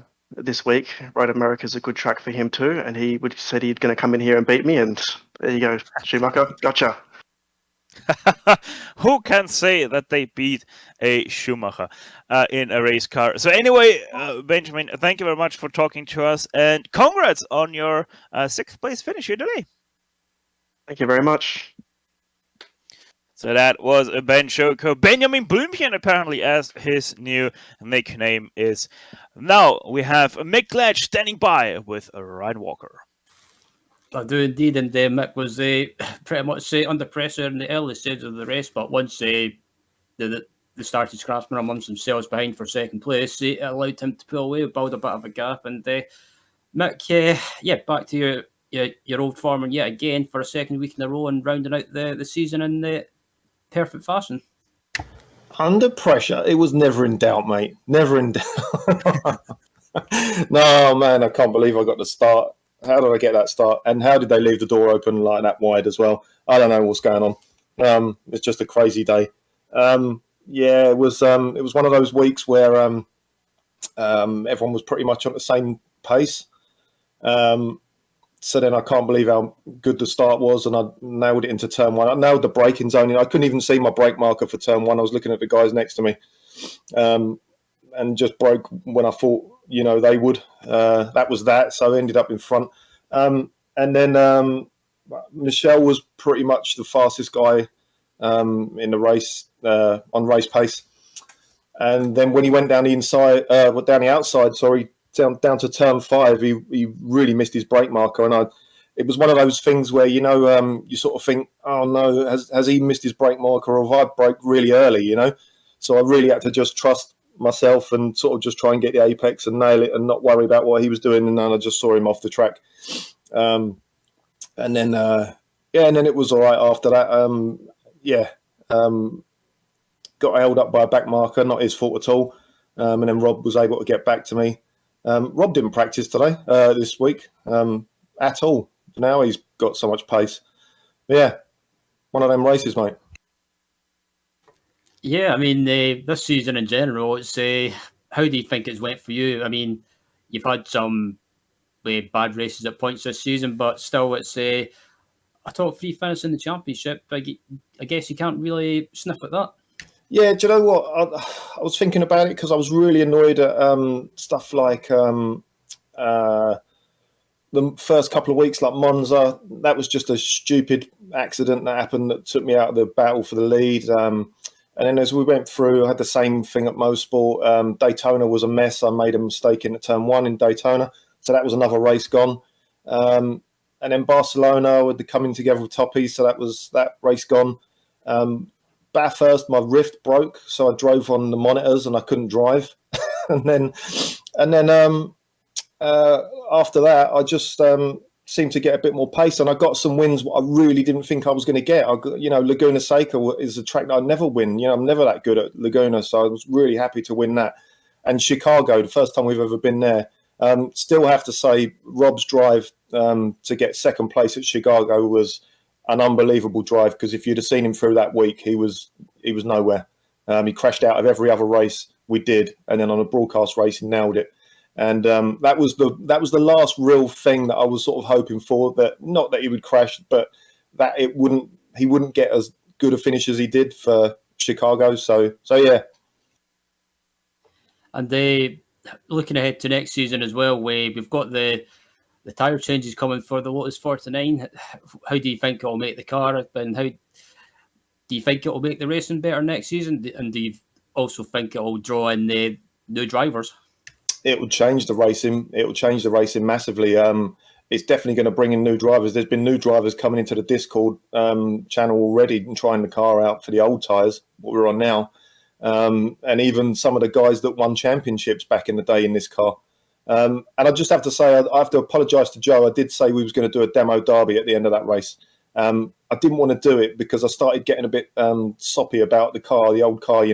week. Road America's a good track for him too, and said he's going to come in here and beat me, and there you go, Schumacher, gotcha. Who can say that they beat a Schumacher in a race car? So anyway, Benjamin, thank you very much for talking to us, and congrats on your 6th place finish here today. Thank you very much. So that was Ben Shoko. Benjamin Blümchen, apparently, as his new nickname is. Now we have Mick Gledge standing by with Ryan Walker. I do indeed, and Mick was pretty much under pressure in the early stages of the race, but once they started scrapping amongst themselves behind for second place, it allowed him to pull away, build a bit of a gap, and Mick, back to your old form, and yet again for a second week in a row and rounding out the season in the perfect fashion. Under pressure, it was never in doubt, mate. Never in doubt. No, man, I can't believe I got the start. How did I get that start? And how did they leave the door open like that wide as well? I don't know what's going on. It's just a crazy day. Yeah, it was one of those weeks where everyone was pretty much on the same pace. So then I can't believe how good the start was, and I nailed it into turn one. I nailed the braking zone. I couldn't even see my brake marker for turn one. I was looking at the guys next to me, and just broke when I thought, they would. That was that. So I ended up in front. And then Michel was pretty much the fastest guy in the race on race pace. And then when he went down the outside, down to turn 5, he really missed his brake marker, and it was one of those things where you sort of think, oh no, has he missed his brake marker, or have I braked really early? So I really had to just trust myself and sort of just try and get the apex and nail it and not worry about what he was doing, and then I just saw him off the track, and then it was all right after that. Got held up by a back marker, not his fault at all, and then Rob was able to get back to me. Rob didn't practice today, this week, at all. Now he's got so much pace. But yeah, one of them races, mate. Yeah, I mean, this season in general, it's how do you think it's went for you? I mean, you've had some bad races at points this season, but still, it's a top 3 finish in the championship. I guess you can't really sniff at that. Yeah, do you know what? I was thinking about it because I was really annoyed at stuff like the first couple of weeks, like Monza. That was just a stupid accident that happened that took me out of the battle for the lead. And then as we went through, I had the same thing at Motorsport. Daytona was a mess. I made a mistake in turn 1 in Daytona. So that was another race gone. And then Barcelona with the coming together of Toppy. So that was that race gone. Bathurst, my rift broke, so I drove on the monitors and I couldn't drive. and then after that, I just seemed to get a bit more pace, and I got some wins I really didn't think I was going to get. Laguna Seca is a track that I never win. I'm never that good at Laguna, so I was really happy to win that. And Chicago, the first time we've ever been there. Still have to say, Rob's drive to get second place at Chicago was an unbelievable drive, because if you'd have seen him through that week, he was nowhere. He crashed out of every other race we did, and then on a broadcast race, he nailed it. And that was the last real thing that I was sort of hoping for. That not that he would crash, but that he wouldn't get as good a finish as he did for Chicago. So yeah. And looking ahead to next season as well, we've got the tyre changes coming for the Lotus 49. How do you think it'll make the car, and how do you think it'll make the racing better next season? And do you also think it'll draw in the new drivers? It will change the racing. It will change the racing massively. it's definitely going to bring in new drivers. There's been new drivers coming into the Discord channel already and trying the car out for the old tyres, what we're on now. And even some of the guys that won championships back in the day in this car. And I just have to say, I have to apologise to Joe. I did say we was going to do a demo derby at the end of that race. I didn't want to do it because I started getting a bit soppy about the car, the old car.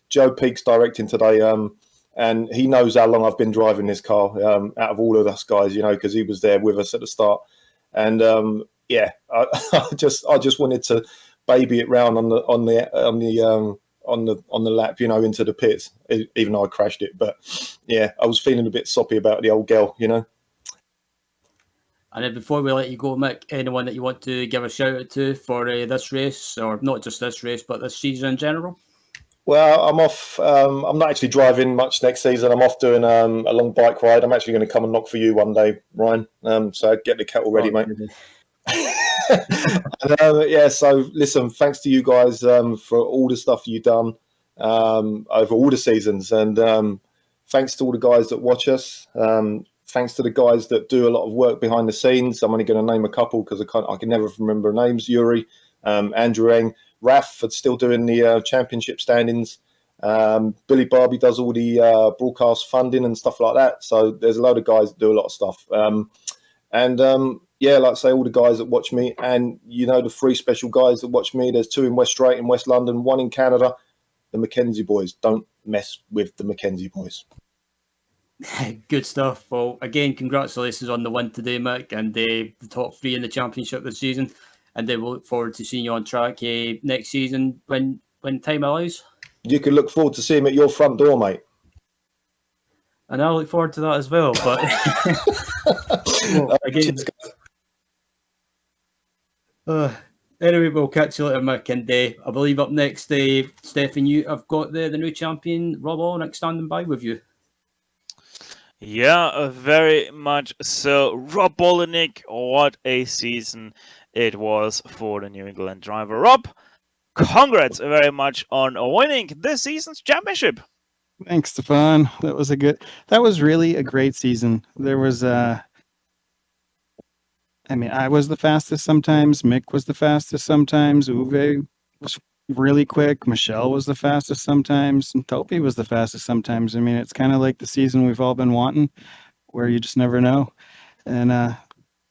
Joe Peake's directing today, and he knows how long I've been driving this car out of all of us guys, because he was there with us at the start. And I just wanted to baby it round on the lap, into the pits, even though I crashed it. But yeah, I was feeling a bit soppy about the old girl, And then before we let you go, Mick, anyone that you want to give a shout out to for this race, or not just this race, but this season in general? Well, I'm off. I'm not actually driving much next season. I'm off doing a long bike ride. I'm actually going to come and knock for you one day, Ryan. So get the kettle ready, mate. So listen, thanks to you guys for all the stuff you've done over all the seasons, and thanks to all the guys that watch us. Thanks to the guys that do a lot of work behind the scenes. I'm only going to name a couple because I can never remember names. Yuri, Andrew Eng, Raf for still doing the championship standings. Billy Barbie does all the broadcast funding and stuff like that. So there's a load of guys that do a lot of stuff. Like I say, all the guys that watch me, and the three special guys that watch me. There's two in West Strait in West London, one in Canada. The Mackenzie boys. Don't mess with the Mackenzie boys. Good stuff. Well, again, congratulations on the win today, Mick, and the top three in the championship this season. And then we'll look forward to seeing you on track next season when time allows. You can look forward to seeing me at your front door, mate. And I look forward to that as well. But again, anyway, we'll catch you later, Mick. And I believe up next, Stefan, I've got the new champion, Rob Olenek, standing by with you. Yeah, very much so. Rob Olenek, what a season it was for the New England driver. Rob, congrats very much on winning this season's championship. Thanks, Stefan. That was really a great season. There was I was the fastest sometimes. Mick was the fastest sometimes. Uwe was really quick. Michelle was the fastest sometimes. And Topi was the fastest sometimes. It's kind of like the season we've all been wanting, where you just never know. And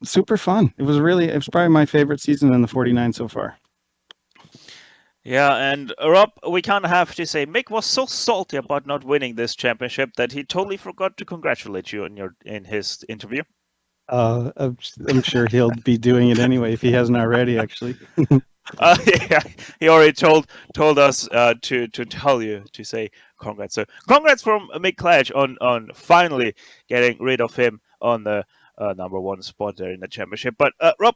super fun. It was probably my favorite season in the 49 so far. Yeah, and Rob, we kind of have to say Mick was so salty about not winning this championship that he totally forgot to congratulate you in his interview. I'm sure he'll be doing it anyway if he hasn't already, actually. Yeah, he already told us to tell you to say congrats. So congrats from Mick Clash on finally getting rid of him on the number one spot there in the championship. But Rob,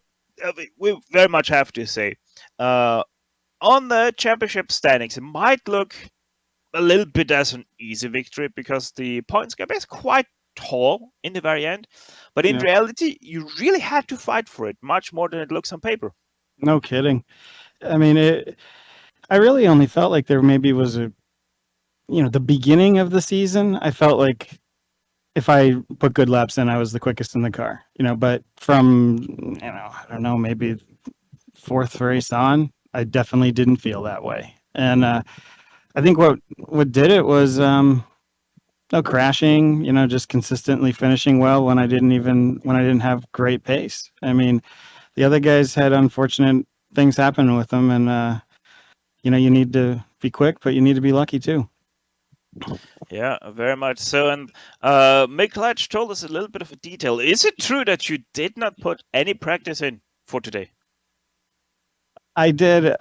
we very much have to say on the championship standings, it might look a little bit as an easy victory because the points gap is quite tall in the very end. But in reality, you really had to fight for it much more than it looks on paper. No kidding. I really only felt like there maybe was the beginning of the season. I felt like if I put good laps in, I was the quickest in the car, but from, I don't know, maybe fourth race on, I definitely didn't feel that way. And I think what did it was no crashing, just consistently finishing well when I didn't have great pace. The other guys had unfortunate things happen with them, and you need to be quick, but you need to be lucky too. Yeah, very much so. And Mick Latch told us a little bit of a detail. Is it true that you did not put any practice in for today? I did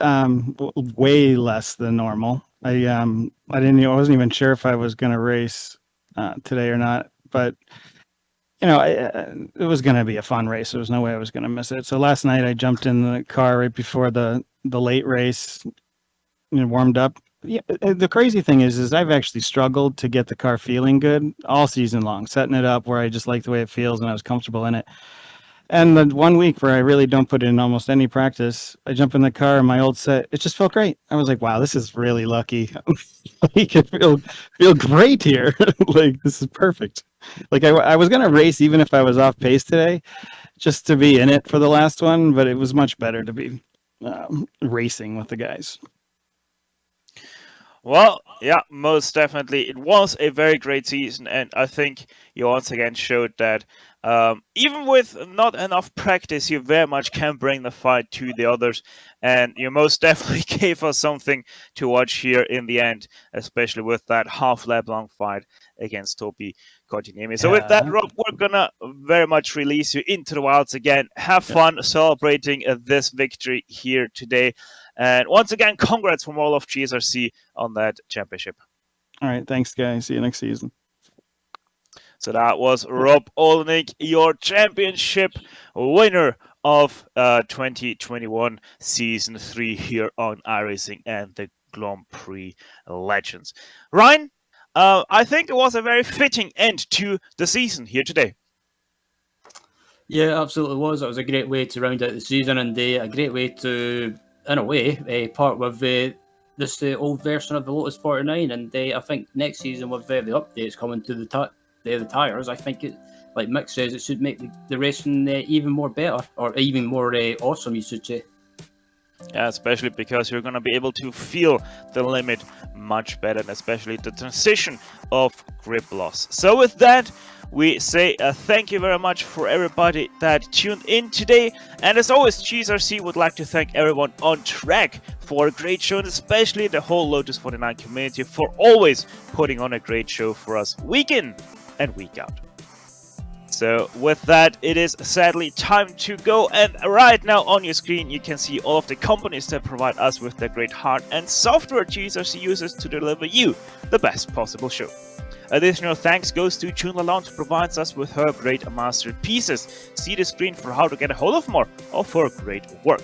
way less than normal. I wasn't even sure if I was going to race today or not, but it was going to be a fun race. There was no way I was going to miss it. So last night I jumped in the car right before the late race, warmed up. Yeah, the crazy thing is I've actually struggled to get the car feeling good all season long, setting it up where I just like the way it feels and I was comfortable in it. And the 1 week where I really don't put in almost any practice, I jump in the car and my old set, it just felt great. I was like, wow, this is really lucky. I can feel great here. Like, this is perfect. Like I was going to race even if I was off pace today, just to be in it for the last one, but it was much better to be racing with the guys. Well, yeah, most definitely. It was a very great season, and I think you once again showed that even with not enough practice, you very much can bring the fight to the others, and you most definitely gave us something to watch here in the end, especially with that half-lap long fight against Topi Kotinemi. So with that, Rob, we're gonna very much release you into the wilds again. Have fun celebrating this victory here today. And once again, congrats from all of GSRC on that championship. All right, thanks, guys. See you next season. So that was Rob Olenek, your championship winner of 2021 Season 3 here on iRacing and the Grand Prix Legends. Ryan, I think it was a very fitting end to the season here today. Yeah, absolutely was. It was a great way to round out the season and a great way to, in a way, part with this old version of the Lotus 49. And I think next season with the updates coming to the tires, I think it, like Mick says, it should make the racing even more better, or even more awesome, you should say. Yeah, especially because you're going to be able to feel the limit much better, and especially the transition of grip loss. So with that, we say thank you very much for everybody that tuned in today. And as always, GSRC would like to thank everyone on track for a great show, and especially the whole Lotus 49 community for always putting on a great show for us week in and week out. So with that, it is sadly time to go, and right now on your screen you can see all of the companies that provide us with their great hard and software GSRC uses to deliver you the best possible show. Additional thanks goes to June Lalonde, who provides us with her great masterpieces. See the screen for how to get a hold of more of her great work.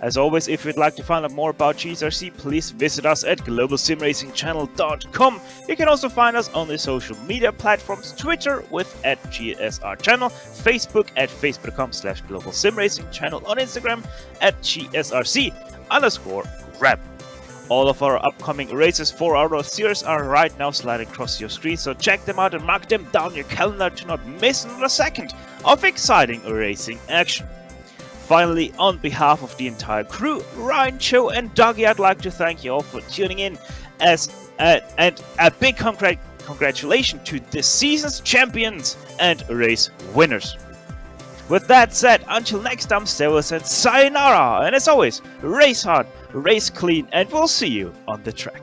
As always, if you'd like to find out more about GSRC, please visit us at globalsimracingchannel.com. You can also find us on the social media platforms, Twitter with @GSRChannel, Facebook at facebook.com/globalsimracingchannel, on Instagram at GSRC_rep. All of our upcoming races for our series are right now sliding across your screen, so check them out and mark them down your calendar to not miss another second of exciting racing action. Finally, on behalf of the entire crew, Ryan, Joe, and Dougie, I'd like to thank you all for tuning in, and a big congratulations to this season's champions and race winners. With that said, until next time, stay with us and sayonara, and as always, race hard, race clean, and we'll see you on the track.